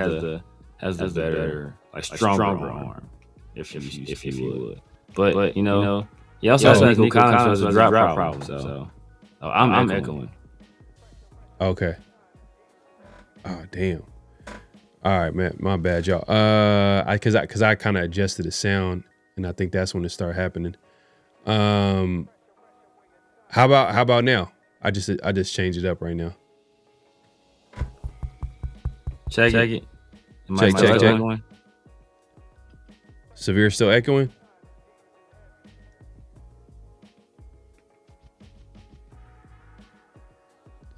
has the better, stronger arm. If he would. But he also has Nico Collins who has a drop problem. So I'm echoing. Okay. Oh damn. All right, man. My bad, y'all. Because I kind of adjusted the sound, and I think that's when it started happening. How about now? I just changed it up right now. Check it. Check. Severe still echoing?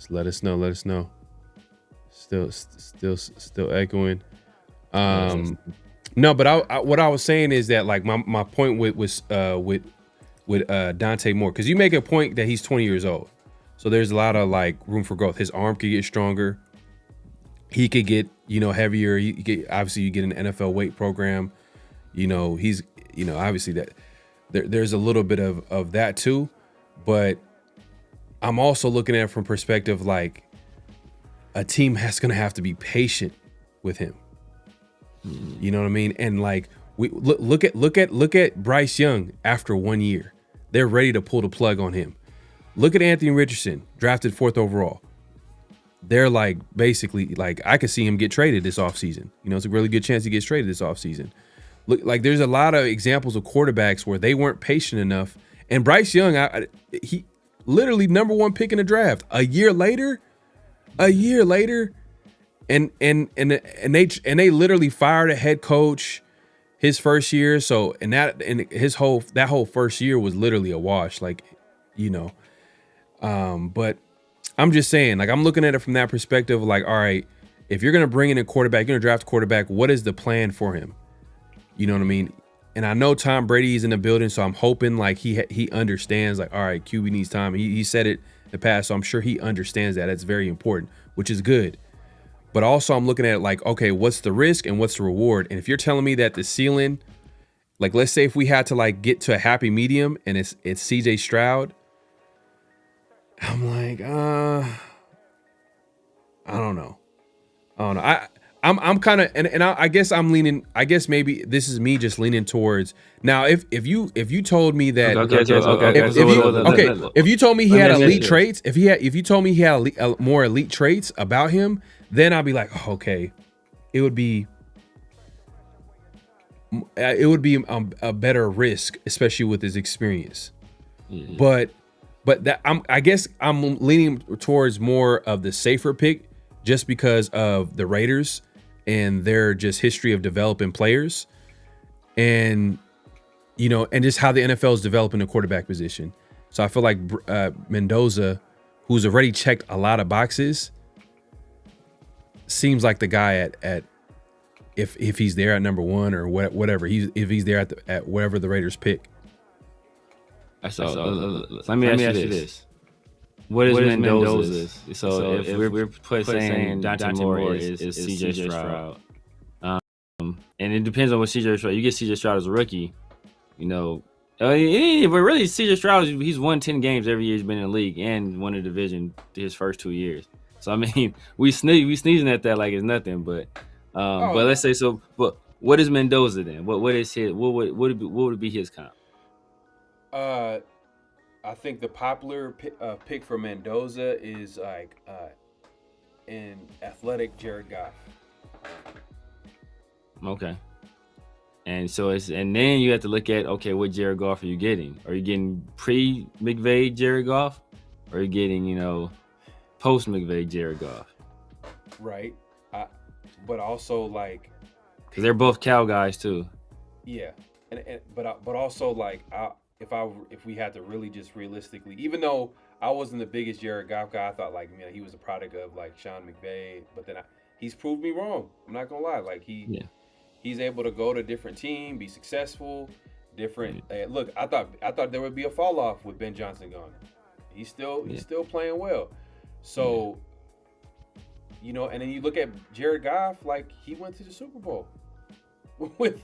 Just let us know. Let us know. Still echoing. No, but what I was saying is that like my point with Dante Moore, because you make a point that he's 20 years old, so there's a lot of like room for growth. His arm could get stronger. He could get heavier. Obviously you get an NFL weight program. He's obviously that there's a little bit of that too, but I'm also looking at it from perspective like a team has gonna have to be patient with him. You know what I mean? And like we look at Bryce Young after 1 year. They're ready to pull the plug on him. Look at Anthony Richardson, drafted 4th overall. They're like basically like I could see him get traded this offseason. It's a really good chance he gets traded this offseason. Look, like there's a lot of examples of quarterbacks where they weren't patient enough. And Bryce Young, he literally number 1 pick in the draft. A year later. And they literally fired a head coach his first year. So his whole first year was literally a wash. Like, but I'm just saying, like I'm looking at it from that perspective. Like, all right, if you're gonna bring in a quarterback, you're gonna draft a quarterback. What is the plan for him? You know what I mean? And I know Tom Brady is in the building, so I'm hoping like he understands. Like, all right, QB needs time. He said it in the past, so I'm sure he understands that. It's very important, which is good. But also I'm looking at it like, okay, what's the risk and what's the reward? And if you're telling me that the ceiling, like let's say if we had to like get to a happy medium and it's CJ Stroud, I'm like, I don't know. I'm kind of, and I guess I'm leaning. I guess maybe this is me just leaning towards. Now, if you told me that, if you told me he had elite traits, if you told me he had more elite traits about him, then I'd be like, oh, okay, it would be a better risk, especially with his experience. Mm-hmm. But that I guess I'm leaning towards more of the safer pick, just because of the Raiders and their just history of developing players, and and just how the NFL is developing the quarterback position. So I feel like Mendoza, who's already checked a lot of boxes, seems like the guy at if he's there at number 1 or whatever if he's there at wherever the Raiders pick. So let me ask you this. What is Mendoza's? So if we're saying Dante Moore is CJ Stroud, and it depends on what CJ Stroud. You get CJ Stroud as a rookie, but really CJ Stroud, he's won 10 games every year he's been in the league and won a division his first 2 years. So I mean, we sneezing at that like it's nothing, but let's say so. But what is Mendoza then? What is his? What would be his comp? I think the popular pick for Mendoza is like an athletic Jared Goff. Okay. And so and then you have to look at, okay, what Jared Goff are you getting? Are you getting pre-McVay Jared Goff? Or are you getting, post-McVay Jared Goff? Right. But also like, because they're both Cal guys too. Yeah. But also like if we had to really just realistically, even though I wasn't the biggest Jared Goff guy, I thought like, he was a product of like Sean McVay, but then he's proved me wrong. I'm not gonna lie. Like he's able to go to a different team, be successful, different. Look, I thought there would be a fall off with Ben Johnson gone. He's still playing well. So, and then you look at Jared Goff, like he went to the Super Bowl with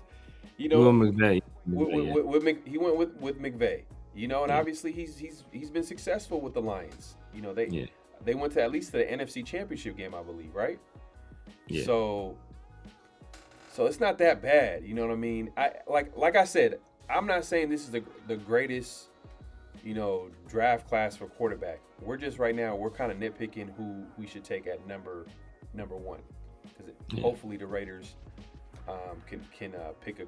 McVay. He went with McVay, and obviously he's been successful with the Lions. They went to at least the NFC Championship game, I believe, right? Yeah. So it's not that bad, you know what I mean? Like I said, I'm not saying this is the greatest, draft class for quarterback. We're just right now we're kind of nitpicking who we should take at number 1, because hopefully the Raiders can pick a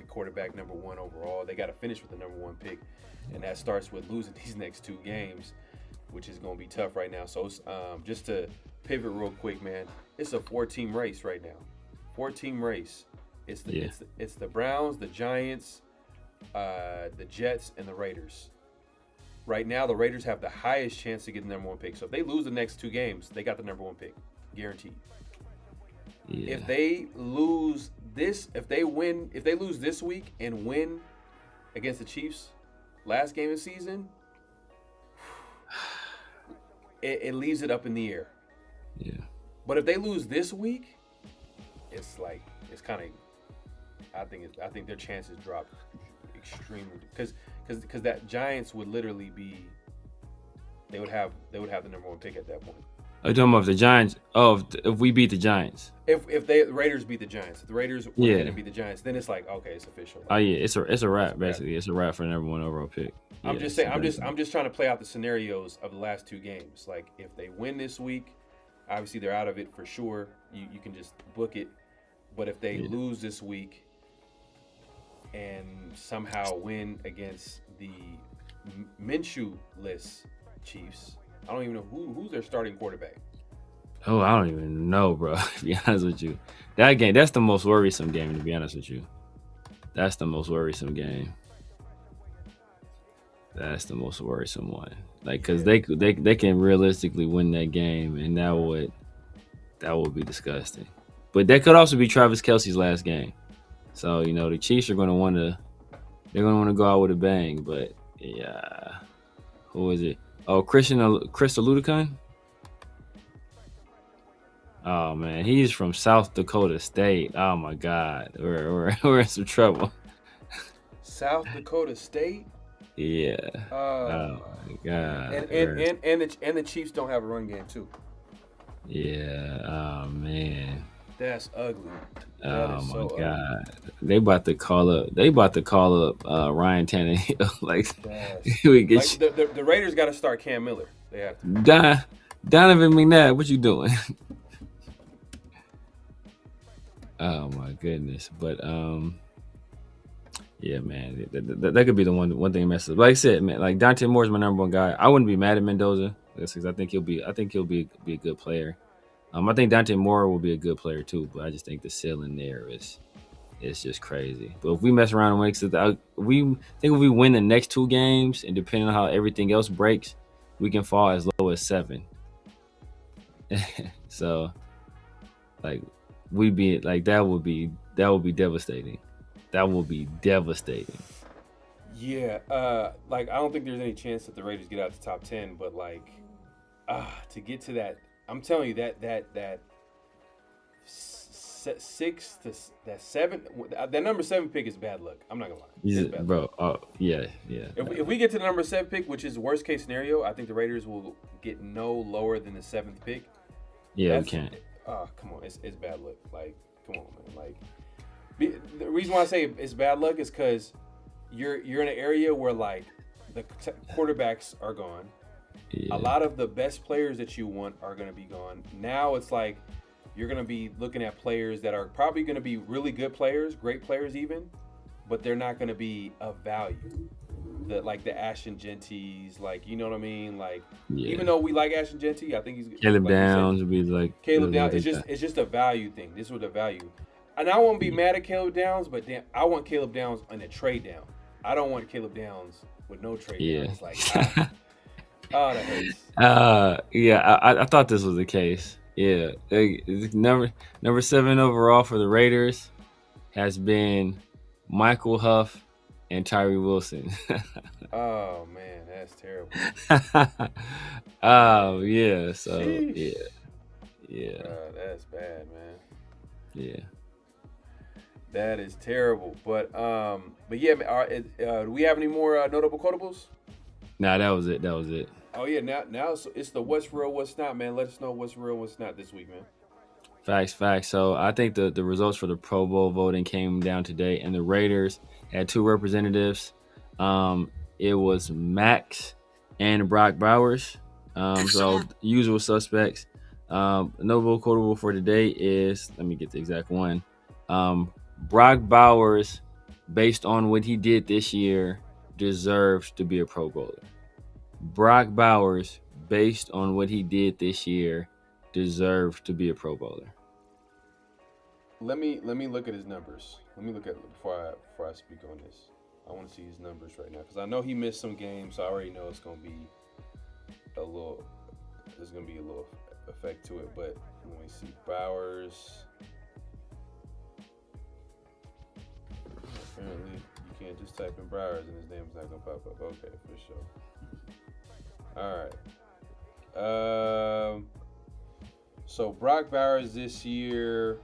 quarterback number 1 overall. They got to finish with the number 1 pick, and that starts with losing these next 2 games, which is going to be tough right now. So just to pivot real quick, man, it's a 4-team race right now. 4-team race. It's the Browns, the Giants, the Jets, and the Raiders. right now the Raiders have the highest chance to get the number 1 pick. So if they lose the next 2 games, they got the number 1 pick, guaranteed. Yeah. If they lose this week and win against the Chiefs last game of the season, it leaves it up in the air. Yeah. But if they lose this week, it's kind of, I think their chances drop extremely, because that Giants would literally be, they would have the number 1 pick at that point. Are you talking about if the Giants? Oh, if we beat the Giants. If the Raiders beat the Giants, if the Raiders were going to beat the Giants, then it's like, okay, it's official. Oh yeah, it's a wrap basically. It's a wrap for the number 1 overall pick. I'm just saying. I'm just trying to play out the scenarios of the last 2 games. Like if they win this week, obviously they're out of it for sure. You can just book it. But if they lose this week and somehow win against the Minshew-less Chiefs, I don't even know who's their starting quarterback. Oh, I don't even know, bro. To be honest with you, that game, that's the most worrisome game. To be honest with you, that's the most worrisome game. That's the most worrisome one. Like, cause they can realistically win that game, and that would be disgusting. But that could also be Travis Kelce's last game. So the Chiefs are going to want to go out with a bang. But yeah, who is it? Oh, Chris Aludicon? Oh man, he's from South Dakota State. Oh my God, we're in some trouble. South Dakota State? Yeah. Oh my God. And the Chiefs don't have a run game too. Yeah. Oh man. That's ugly. Oh my God. They about to call up Ryan Tannehill. Like we get the Raiders got to start Cam Miller. They have to. Donovan McNabb, what you doing? Oh my goodness. But yeah, man, that could be the one thing that messes up. Like I said, man, like Dante Moore is my number 1 guy. I wouldn't be mad at Mendoza because I think he'll be a good player. I think Dante Moore will be a good player too, but I just think the ceiling there is just crazy. But if we mess around and win, if we win the next 2 games, and depending on how everything else breaks, we can fall as low as 7. So, like, we'd be like that would be devastating. That will be devastating. Yeah, like I don't think there's any chance that the Raiders get out the top 10, but like, to get to that, I'm telling you that 6 to that 7, that number 7 pick is bad luck. I'm not gonna lie, it's bad luck. Oh yeah. If we get to the number 7 pick, which is worst case scenario, I think the Raiders will get no lower than the 7th pick. Yeah, we can't. Oh, come on, it's bad luck. Like, come on, man. Like, the reason why I say it's bad luck is because you're in an area where like the quarterbacks are gone. Yeah. A lot of the best players that you want are going to be gone. Now it's like you're going to be looking at players that are probably going to be really good players, great players even, but they're not going to be of value. Like the Ashton Genties, like, you know what I mean? Like, even though we like Ashton Genty, I think he's Caleb like Downs would be like Caleb Downs. It's just a value thing. This was a value. And I won't be mad at Caleb Downs, but damn, I want Caleb Downs on a trade down. I don't want Caleb Downs with no trade down. It's like, that hurts. Yeah, I thought this was the case. Yeah, number 7 overall for the Raiders has been Michael Huff and Tyree Wilson. Oh man, that's terrible. Oh yeah, so Sheesh. yeah. That's bad, man. Yeah. That is terrible. But yeah, do we have any more notable quotables? Nah, that was it. Oh yeah, now it's the what's real, what's not, man. Let us know what's real, what's not this week, man. Facts. So I think the results for the Pro Bowl voting came down today, and the Raiders had 2 representatives. It was Max and Brock Bowers. So usual suspects. Notable quotable for today is, let me get the exact one. Brock Bowers, based on what he did this year, deserves to be a Pro Bowler. Brock Bowers, based on what he did this year, deserves to be a Pro Bowler. Let me look at his numbers. Let me look at it before I speak on this. I want to see his numbers right now because I know he missed some games, so I already know it's gonna be a little. There's gonna be a little effect to it, but let me see. Bowers. Apparently, you can't just type in Bowers and his name's not gonna pop up. Okay, for sure. All right. So Brock Bowers this year.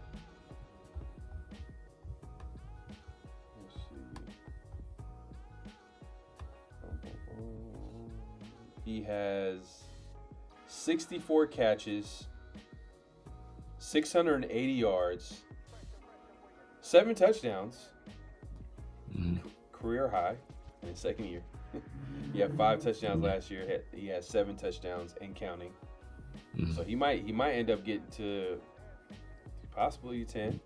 Let's see. He has 64 catches, 680 yards, 7 touchdowns, career high in his second year. He had 5 touchdowns last year. He had 7 touchdowns and counting. So he might end up getting to possibly 10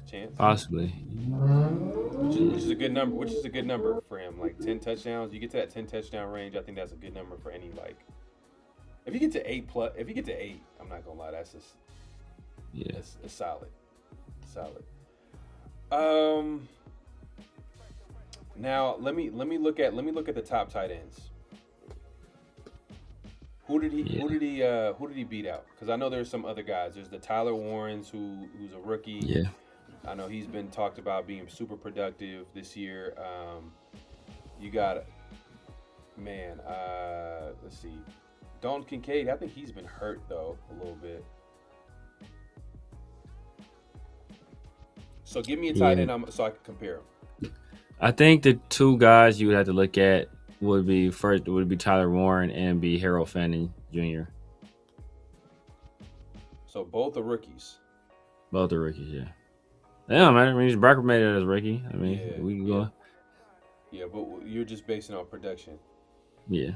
chance. Possibly. Which is a good number. Which is a good number for him. Like 10 touchdowns. You get to that 10 touchdown range. I think that's a good number for any like. If you get to 8 plus, if you get to 8, I'm not gonna lie. That's just it's solid. Solid. Now let me look at the top tight ends. Who did he beat out? Because I know there's some other guys. There's the Tyler Warrens who's a rookie. Yeah. I know he's been talked about being super productive this year. You got let's see. Dalton Kincaid, I think he's been hurt though a little bit. So give me a tight end so I can compare them. I think the 2 guys you would have to look at would be Tyler Warren and be Harold Fanning Jr. So both are rookies. Both are rookies, yeah. Yeah, man. I mean, Brock made it as rookie. I mean, we can go. Yeah, but you're just basing on production. Yeah.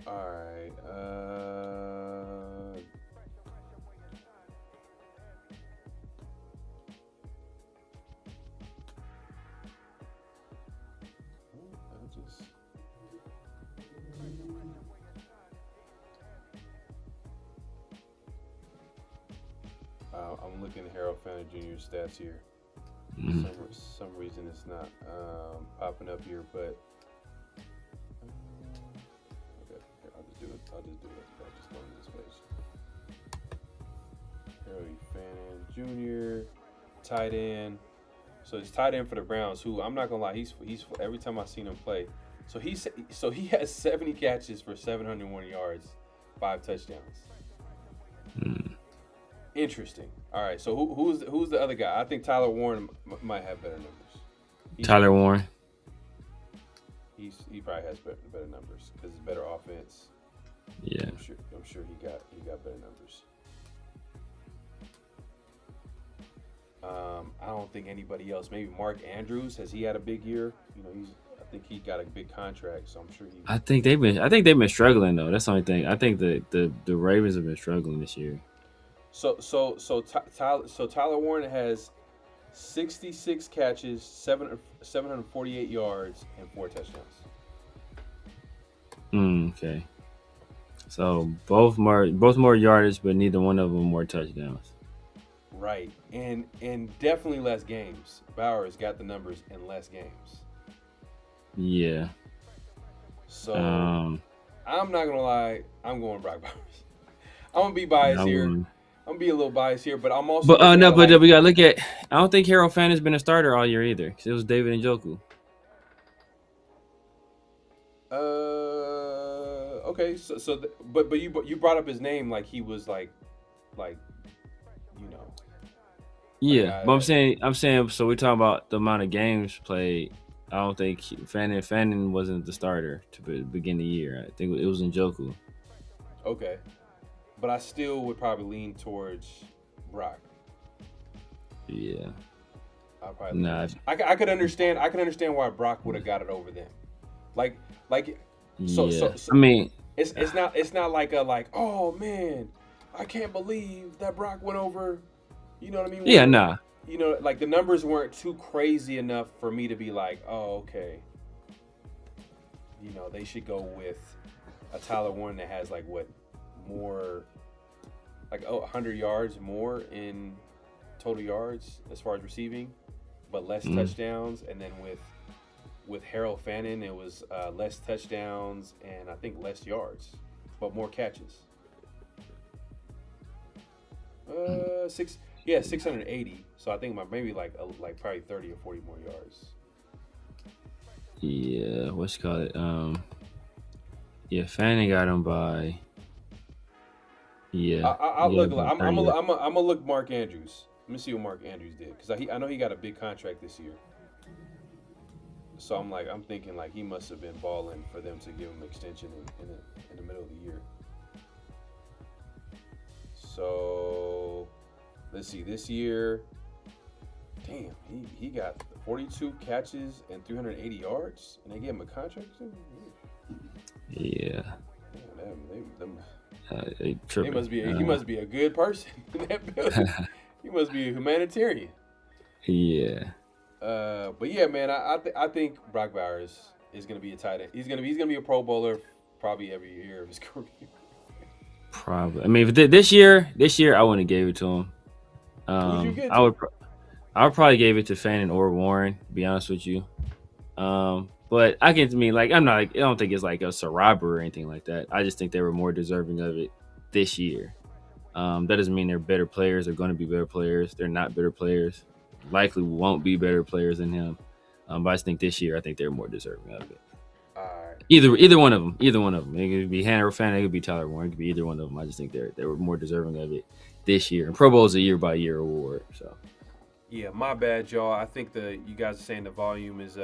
All right. I'm looking at Harold Fanning Jr.'s stats here. For some reason it's not popping up here, but okay, I'll just do it. I'll just go into this page. Harold Fanning Jr., tight end. So he's tight end for the Browns, who I'm not gonna lie, he's every time I've seen him play. So he has 70 catches for 701 yards, 5 touchdowns. Interesting. All right. So who's the other guy? I think Tyler Warren might have better numbers. Tyler Warren. He probably has better numbers because it's better offense. Yeah. I'm sure he got better numbers. I don't think anybody else. Maybe Mark Andrews, has he had a big year? You know, I think he got a big contract, so I'm sure he. I think they've been struggling though. That's the only thing. I think the Ravens have been struggling this year. So Tyler Warren has 66 catches, 748 yards, and 4 touchdowns. Okay. So both more yardage, but neither one of them more touchdowns. Right, and definitely less games. Bowers got the numbers in less games. Yeah. So I'm not gonna lie, I'm going Brock Bowers. I'm gonna be biased here. I'm gonna be a little biased here, but I'm also. But we gotta look at. I don't think Harold Fanning's been a starter all year either, because it was David Njoku. Okay, but you brought up his name like he was like, you know. Yeah, but I'm saying. So we're talking about the amount of games played. I don't think Fanning wasn't the starter to begin the year. I think it was Njoku. Okay. But I still would probably lean towards Brock. Yeah. I could understand why Brock would have got it over them. So I mean, it's not like oh man, I can't believe that Brock went over. You know what I mean? Yeah, nah. You know, like the numbers weren't too crazy enough for me to be like, oh, okay. You know, they should go with a Tyler Warren that has like what more, like 100 yards more in total yards as far as receiving, but less touchdowns. And then with Harold Fannin, it was less touchdowns and I think less yards, but more catches. 680. So I think maybe like probably 30 or 40 more yards. Yeah, what's it called? Yeah, Fanning got him by. Yeah, I'll look. I'm gonna look Mark Andrews. Let me see what Mark Andrews did because I know he got a big contract this year. So I'm thinking like he must have been balling for them to give him an extension in the middle of the year. So let's see, this year, damn, he got 42 catches and 380 yards, and they gave him a contract. Yeah. He must be a good person in that building. He must be a humanitarian. Yeah. But yeah, man, I think Brock Bowers is gonna be a tight end. He's gonna be a Pro Bowler probably every year of his career. Probably. I mean, this year I wouldn't have gave it to him. I would probably gave it to Fannin or Warren. To be honest with you. But I don't think it's like a robbery or anything like that. I just think they were more deserving of it this year. That doesn't mean they're better players. They're going to be better players. They're not better players. Likely won't be better players than him. But I just think this year, I think they're more deserving of it. All right. Either one of them. It could be Hannah or Fannin. It could be Tyler Warren. It could be either one of them. I just think they were more deserving of it this year. And Pro Bowl is a year-by-year award. So. Yeah, my bad, y'all. I think you guys are saying the volume is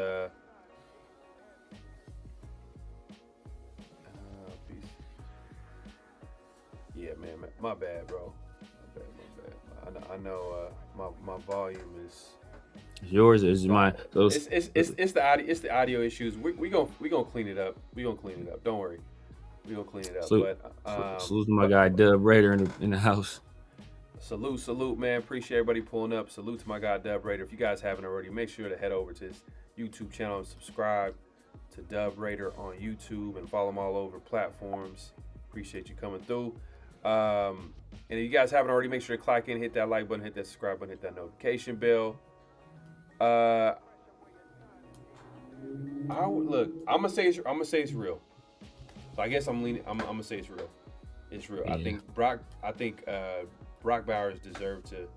yeah, man, my bad, bro. My bad. I know my volume is yours is mine. It's the audio issues. We gonna clean it up. Don't worry. We gonna clean it up. Salute to my guy Dub Raider in the house. Salute, man. Appreciate everybody pulling up. Salute to my guy Dub Raider. If you guys haven't already, make sure to head over to his YouTube channel and subscribe to Dub Raider on YouTube and follow him all over platforms. Appreciate you coming through. And if you guys haven't already, make sure to click in, hit that like button, hit that subscribe button, hit that notification bell. I'm gonna say it's real. So I guess I'm gonna say it's real. It's real. Yeah. I think Brock Bowers deserved to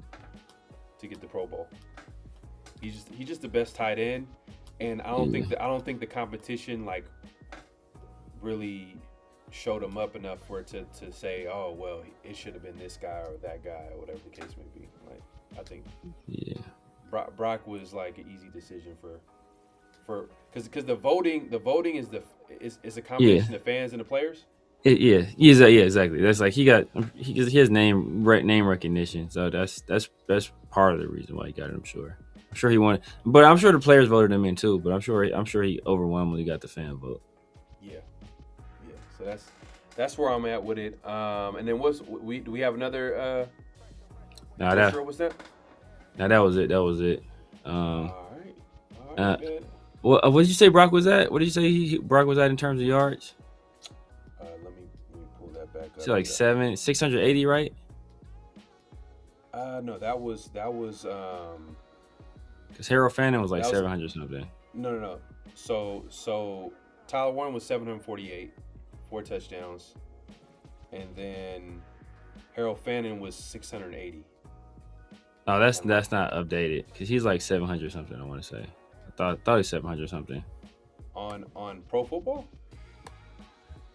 get the Pro Bowl. He's just the best tight end, and I don't think the competition like really showed him up enough for it to say, oh well, it should have been this guy or that guy or whatever the case may be. Like I think Brock was like an easy decision for because the voting is a combination of fans and the players. Yeah, exactly. That's like he has name recognition, so that's part of the reason why he got it. I'm sure he wanted, but I'm sure the players voted him in too. But I'm sure he overwhelmingly got the fan vote. Yeah. So that's where I'm at with it. And then do we have another? What's that? Now that was it. All right. What did you say Brock was at? What did you say Brock was at in terms of yards? Let me pull that back up. So like 680, right? No, that was because Harold Fannin was like 700 something. No. So Tyler Warren was 748, 4 touchdowns, and then Harold Fannin was 680. Oh, that's not updated because he's like 700 something. I want to say. I thought he's 700 something. On Pro Football.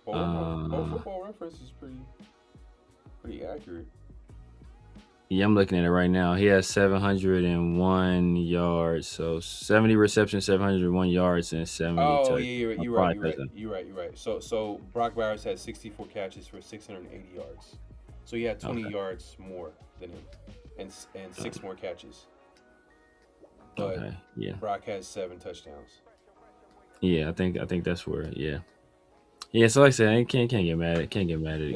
Pro Football Reference is pretty accurate. Yeah, I'm looking at it right now. He has 701 yards, so 70 receptions, 701 yards, and 70. Oh, yeah, you're right. So Brock Bowers had 64 catches for 680 yards. So he had 20 yards more than him, and 6 more catches. But Brock has 7 touchdowns. Yeah, I think that's where. Yeah. So like I said, I can't get mad at it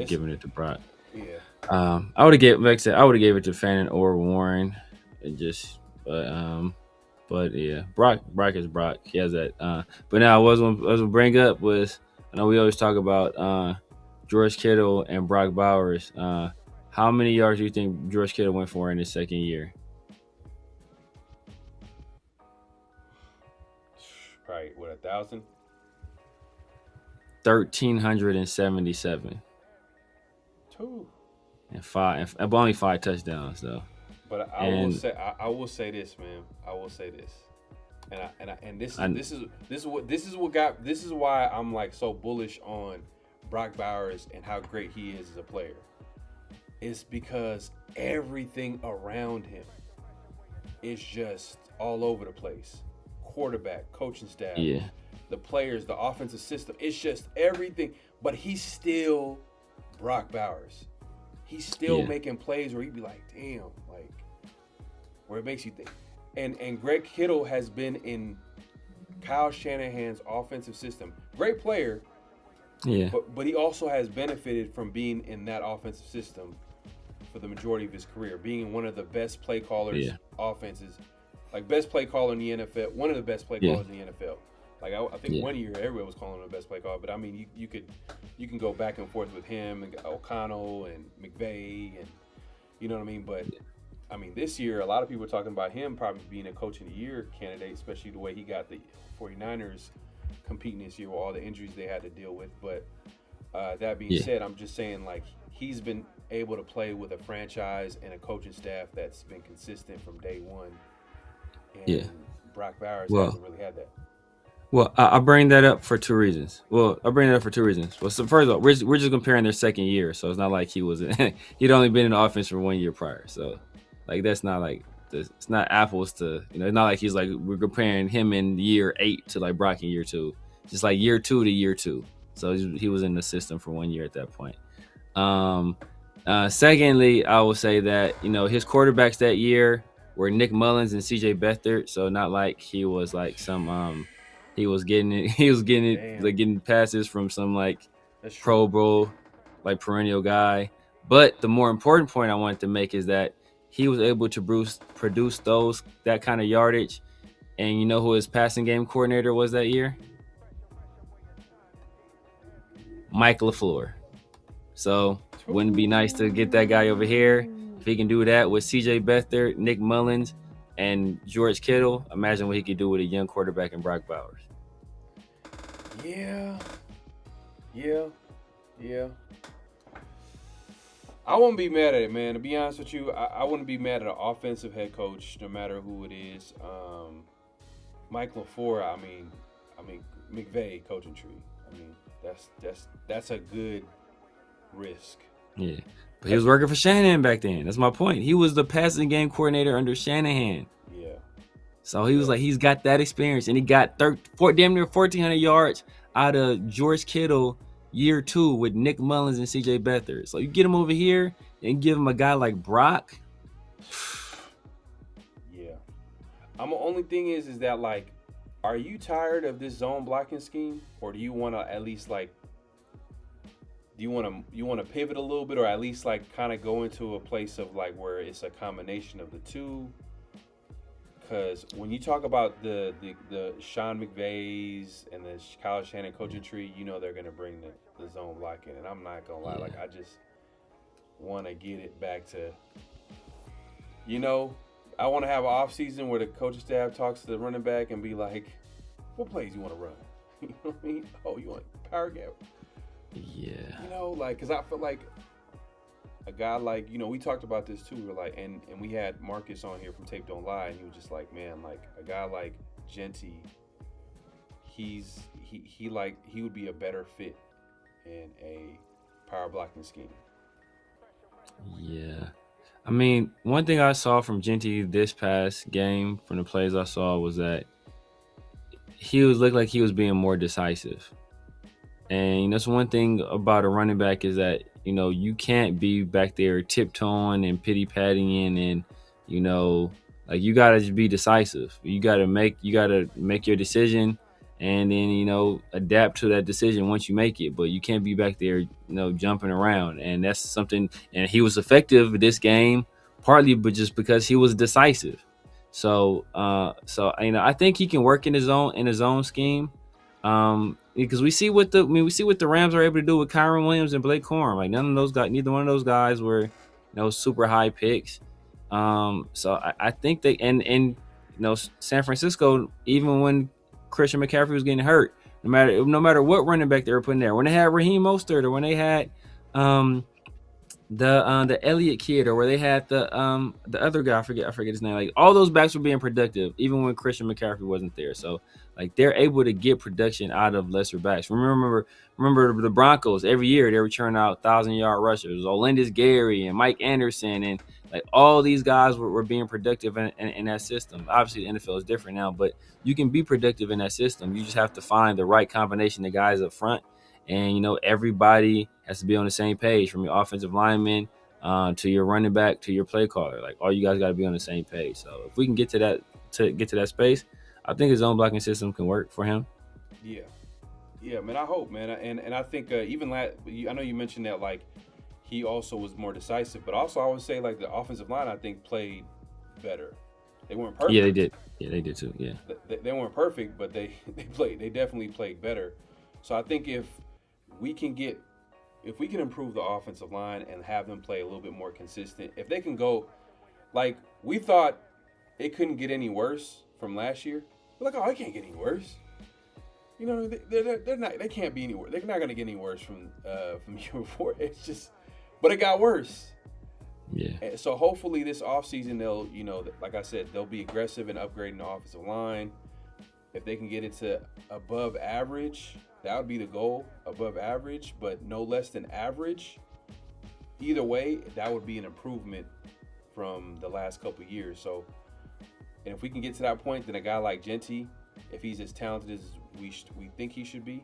giving it to Brock. Yeah. I would have gave it to Fannin or Warren, but yeah, Brock is Brock. He has that. But now I was gonna bring up was I know we always talk about George Kittle and Brock Bowers. How many yards do you think George Kittle went for in his second year? Probably what, 1,000? 1,377 Two. and only 5 touchdowns though. But I will say this, man. I will say this, and this is why I'm like so bullish on Brock Bowers and how great he is as a player. It's because everything around him is just all over the place. Quarterback, coaching staff, the players, the offensive system. It's just everything. But he's still Brock Bowers. He's still making plays where he'd be like, damn, like, where it makes you think. And Greg Kittle has been in Kyle Shanahan's offensive system. Great player, but he also has benefited from being in that offensive system for the majority of his career, being one of the best play callers, offenses, like best play caller in the NFL, one of the best play callers in the NFL. Like I think 1 year everybody was calling him the best play caller, but I mean you can go back and forth with him and O'Connell and McVay and you know what I mean. But I mean this year a lot of people are talking about him probably being a coach of the year candidate, especially the way he got the 49ers competing this year with all the injuries they had to deal with. But that being said, I'm just saying like he's been able to play with a franchise and a coaching staff that's been consistent from day one. And Brock Bowers hasn't really had that. Well, I bring that up for two reasons. Well, so first of all, we're just comparing their second year, so it's not like he'd only been in the offense for 1 year prior. So, like that's not like it's not apples to it's not like he's like we're comparing him in year 8 to like Brock in year 2. Just like year 2 to year 2. So he was in the system for 1 year at that point. Secondly, I will say that his quarterbacks that year were Nick Mullins and CJ Beathard. So not like he was like some he was getting passes from some like Pro Bowl like perennial guy. But the more important point I wanted to make is that he was able to produce that kind of yardage. And you know who his passing game coordinator was that year? Mike LaFleur. So wouldn't it be nice to get that guy over here? If he can do that with CJ Beathard, Nick Mullins, and George Kittle, imagine what he could do with a young quarterback in Brock Bowers. Yeah. I wouldn't be mad at it, man. To be honest with you, I wouldn't be mad at an offensive head coach, no matter who it is. Mike LaFleur, I mean, McVay coaching tree. I mean, that's a good risk. Yeah, but he was working for Shanahan back then. That's my point. He was the passing game coordinator under Shanahan. Yeah. So he was like, he's got that experience, and he got damn near 1,400 yards out of George Kittle year 2 with Nick Mullins and CJ Beathard. So you get him over here and give him a guy like Brock. Yeah. The only thing is that like, are you tired of this zone blocking scheme, or do you want to at least like? Do you want to pivot a little bit, or at least like kind of go into a place of like where it's a combination of the two? Because when you talk about the Sean McVays and the Kyle Shanahan coaching tree, they're gonna bring the zone blocking, and I'm not gonna lie, like I just want to get it back to, I want to have an off season where the coaching staff talks to the running back and be like, what plays you want to run? You know what I mean? Oh, you want power gap? Yeah. Because I feel like a guy like, we talked about this too. We're like, and we had Marcus on here from Tape Don't Lie, and he was just like, man, like a guy like Genty, he would be a better fit in a power blocking scheme. Yeah. I mean, one thing I saw from Genty this past game, from the plays I saw, was that he looked like he was being more decisive. And that's one thing about a running back is that, you can't be back there tiptoeing and pity-patting and, like you got to just be decisive. You got to make your decision and then, adapt to that decision once you make it. But you can't be back there, jumping around. And that's something, and he was effective this game, partly but just because he was decisive. So I think he can work in his own scheme. Because we see what the Rams are able to do with Kyron Williams and Blake Corum. Like neither one of those guys were, super high picks. So I think they and San Francisco, even when Christian McCaffrey was getting hurt. No matter what running back they were putting there. When they had Raheem Mostert, or when they had the Elliott kid, or where they had the other guy, I forget his name. Like, all those backs were being productive, even when Christian McCaffrey wasn't there. So like, they're able to get production out of lesser backs. Remember the Broncos, every year they were churning out 1,000-yard rushers, Olindis Gary and Mike Anderson, and like, all these guys were being productive in that system. Obviously the NFL is different now, but you can be productive in that system. You just have to find the right combination of guys up front. And, you know, everybody has to be on the same page, from your offensive lineman to your running back to your play caller. Like, all you guys got to be on the same page. So if we can get to that space, I think his zone blocking system can work for him. Yeah, man. I hope, man. And I think I know you mentioned that, like, he also was more decisive, but also I would say, like, the offensive line, I think, played better. They weren't perfect. Yeah, they did. Yeah, they did too. Yeah, they weren't perfect, but they definitely played better. So I think if we can improve the offensive line and have them play a little bit more consistent, if they can go, like, we thought it couldn't get any worse from last year. We're like, oh, it can't get any worse. You know, they're not. They can't be any worse. They're not going to get any worse from year before. It's just, but it got worse. Yeah. And so hopefully this offseason they'll, you know, like I said, they'll be aggressive in upgrading the offensive line. If they can get it to above average, that would be the goal, above average, but no less than average. Either way, that would be an improvement from the last couple of years. So, and if we can get to that point, then a guy like Genty, if he's as talented as we think he should be,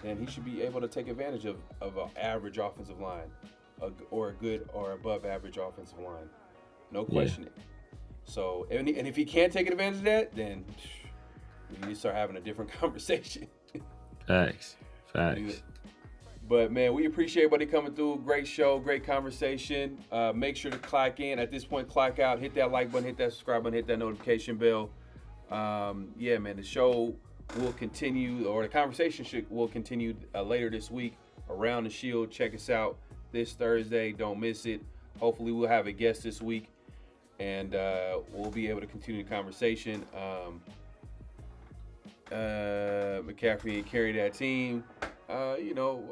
then he should be able to take advantage of an average offensive line, or a good or above average offensive line. No question. Yeah. So, and if he can't take advantage of that, then we need to start having a different conversation. Facts. But, man, we appreciate everybody coming through. Great show, great conversation. Make sure to clock in. At this point, clock out. Hit that like button, hit that subscribe button, hit that notification bell. Yeah, man, the show will continue, or the conversation will continue later this week around the Shield. Check us out this Thursday. Don't miss it. Hopefully we'll have a guest this week, and we'll be able to continue the conversation. McCaffrey carry that team. You know,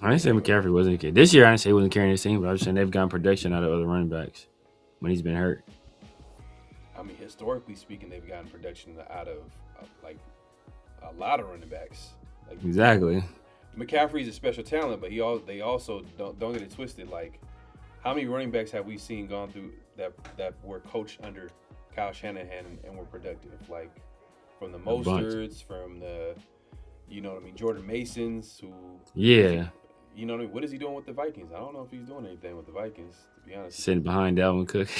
I didn't say McCaffrey wasn't a kid. This year I didn't say he wasn't carrying his team, but I was saying they've gotten production out of other running backs when he's been hurt. I mean, historically speaking, they've gotten production out of like a lot of running backs. Like, exactly. McCaffrey's a special talent, but they also don't get it twisted. Like, how many running backs have we seen gone through that were coached under Kyle Shanahan and were productive? Like, from the Mosterts, from the, you know what I mean, Jordan Masons, who, yeah, you know what I mean. What is he doing with the Vikings? I don't know if he's doing anything with the Vikings, to be honest. Sitting behind Dalvin Cook.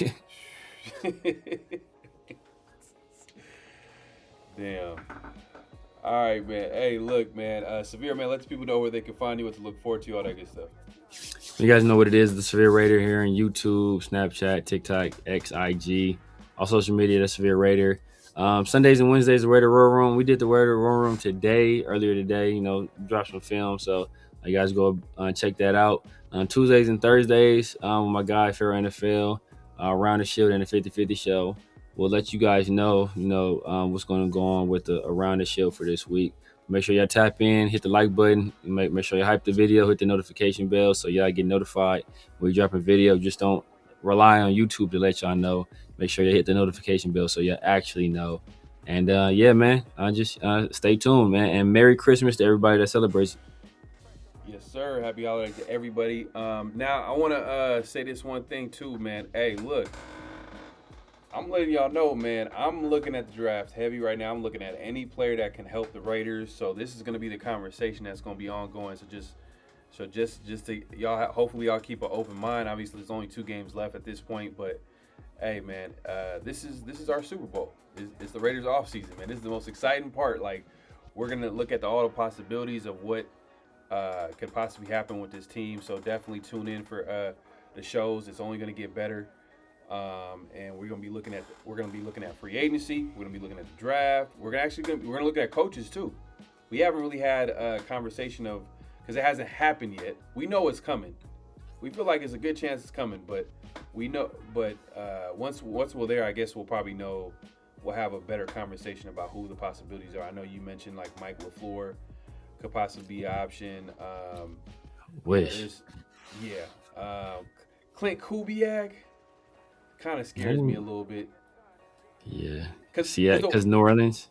Damn. All right, man. Hey, look, man. Severe, man, let the people know where they can find you, what to look forward to, all that good stuff. You guys know what it is. The Severe Raider here on YouTube, Snapchat, TikTok, X, IG, all social media. The Severe Raider. Sundays and Wednesdays, the Raider War Room. We did the Raider War Room earlier today. You know, dropped some film, so you guys go check that out. On Tuesdays and Thursdays, with my guy PharoahNFL, Around the Shield and the 50-50 show. We'll let you guys know, what's going to go on with the Around the Shield for this week. Make sure y'all tap in, hit the like button, make sure you hype the video, hit the notification bell so y'all get notified when we drop a video. Just don't rely on YouTube to let y'all know. Make sure you hit the notification bell so you actually know. And yeah, man, just stay tuned, man. And Merry Christmas to everybody that celebrates. Yes, sir. Happy holidays to everybody. Now, I want to say this one thing too, man. Hey, look, I'm letting y'all know, man, I'm looking at the draft heavy right now. I'm looking at any player that can help the Raiders. So this is going to be the conversation that's going to be ongoing. So just to y'all, hopefully y'all keep an open mind. Obviously, there's only 2 games left at this point, but hey, man, this is our Super Bowl. It's the Raiders offseason, man. This is the most exciting part. Like, we're going to look at all the possibilities of what could possibly happen with this team. So definitely tune in for the shows. It's only going to get better. And we're gonna be looking at free agency. We're gonna be looking at the draft. We're gonna look at coaches too. We haven't really had a conversation of, because it hasn't happened yet. We know it's coming. We feel like it's a good chance it's coming, but we know. But once we're there, I guess we'll probably know we'll have a better conversation about who the possibilities are. I know you mentioned like Mike LaFleur could possibly be an option. Wish. Clint Kubiak kind of scares me a little bit. Yeah. Because New Orleans.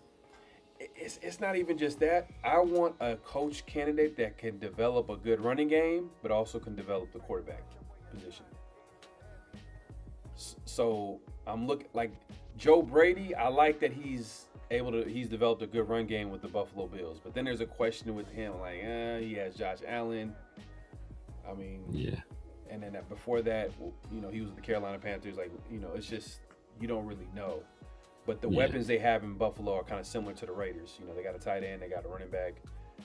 It's not even just that. I want a coach candidate that can develop a good running game, but also can develop the quarterback position. So I'm looking like Joe Brady. I like that he's developed a good run game with the Buffalo Bills. But then there's a question with him, like, he has Josh Allen. I mean, yeah. And then before that, you know, he was with the Carolina Panthers. Like, you know, it's just you don't really know. But the weapons they have in Buffalo are kind of similar to the Raiders. You know, they got a tight end, they got a running back,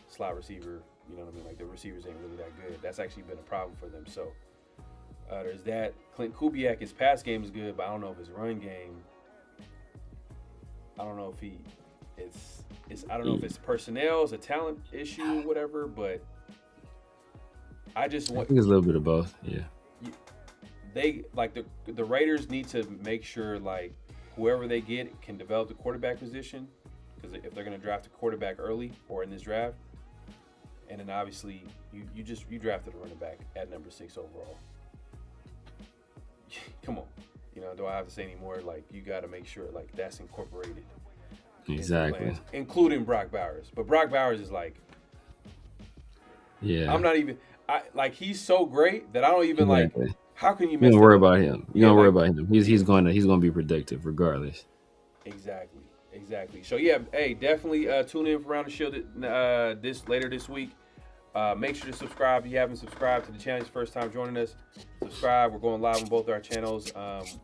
slot receiver. You know what I mean? Like the receivers ain't really that good. That's actually been a problem for them. So there's that. Clint Kubiak, his pass game is good, but I don't know if his run game. I don't know if I don't know if it's personnel, it's a talent issue, whatever. But I think it's a little bit of both. Yeah. They like the Raiders need to make sure like whoever they get can develop the quarterback position, because if they're going to draft a quarterback early or in this draft, and then obviously you drafted a running back at number 6 overall. Come on, you know, do I have to say any more? Like you got to make sure like that's incorporated. Exactly. Plans, including Brock Bowers, but Brock Bowers is like, yeah, I'm not even. He's so great that I don't even like. How can you? You don't worry about him. You don't worry about him. He's going to be productive regardless. Exactly. So yeah, hey, definitely tune in for Around the Shield later this week. Make sure to subscribe if you haven't subscribed to the channel. It's your first time joining us. Subscribe. We're going live on both our channels.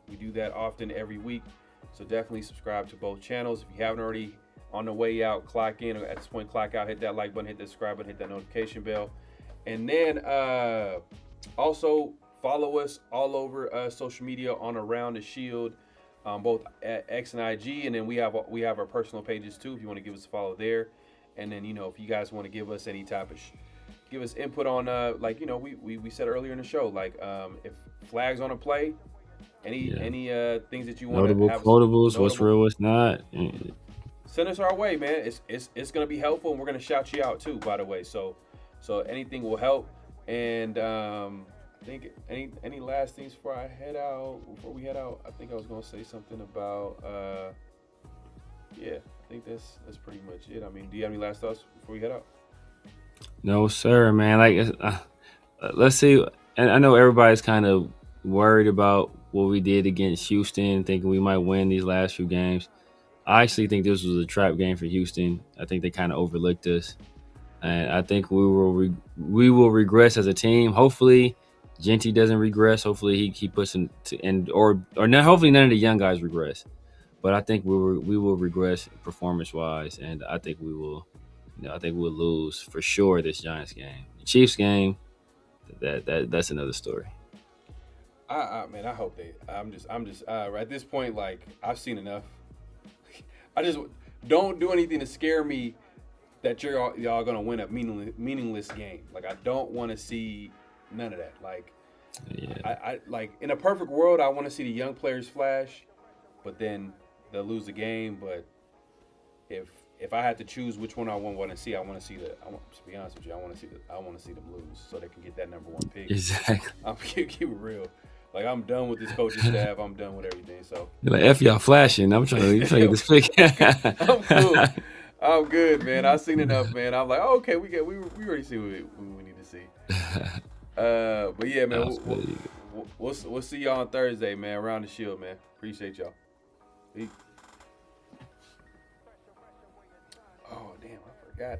We do that often every week, so definitely subscribe to both channels. If you haven't already, on the way out, clock in, or at this point, clock out. Hit that like button, hit that subscribe button, hit that notification bell, and then also. Follow us all over social media on Around the Shield, both at X and IG, and then we have our personal pages too. If you want to give us a follow there, and then you know if you guys want to give us any type of give us input on like you know we said earlier in the show, like if flags on a play, any things that you want to have quotables, what's real, what's not. Send us our way, man. It's gonna be helpful, and we're gonna shout you out too. By the way, so anything will help, and I think any last things before we head out. I think I was gonna say something about I think that's pretty much it. I mean, do you have any last thoughts before we head out? No, sir, man. Like let's see. And I know everybody's kind of worried about what we did against Houston, thinking we might win these last few games. I actually think this was a trap game for Houston. I think they kind of overlooked us, and I think we will regress as a team. Hopefully Genty doesn't regress. Hopefully he puts in or not. Hopefully none of the young guys regress. But I think we will regress performance wise, and I think we will. I think we'll lose for sure this Giants game. The Chiefs game, that's another story. Man, I hope they. I'm just at this point, like I've seen enough. I just don't do anything to scare me that y'all gonna win a meaningless game. Like I don't want to see none of that. Like, I like in a perfect world, I want to see the young players flash, but then they'll lose the game. But if I had to choose which one I want to see, to be honest with you, I want to see them lose so they can get that number 1 pick. Exactly. I'm keep it real. Like I'm done with this coaching staff. I'm done with everything. So you're like F y'all flashing. I'm trying to get this pick. I'm cool. I'm good, man. I've seen enough, man. I'm like, okay, we already see what we need to see. But yeah, man, we'll see y'all on Thursday, man. Around the Shield, man. Appreciate y'all. Peace. Oh damn, I forgot.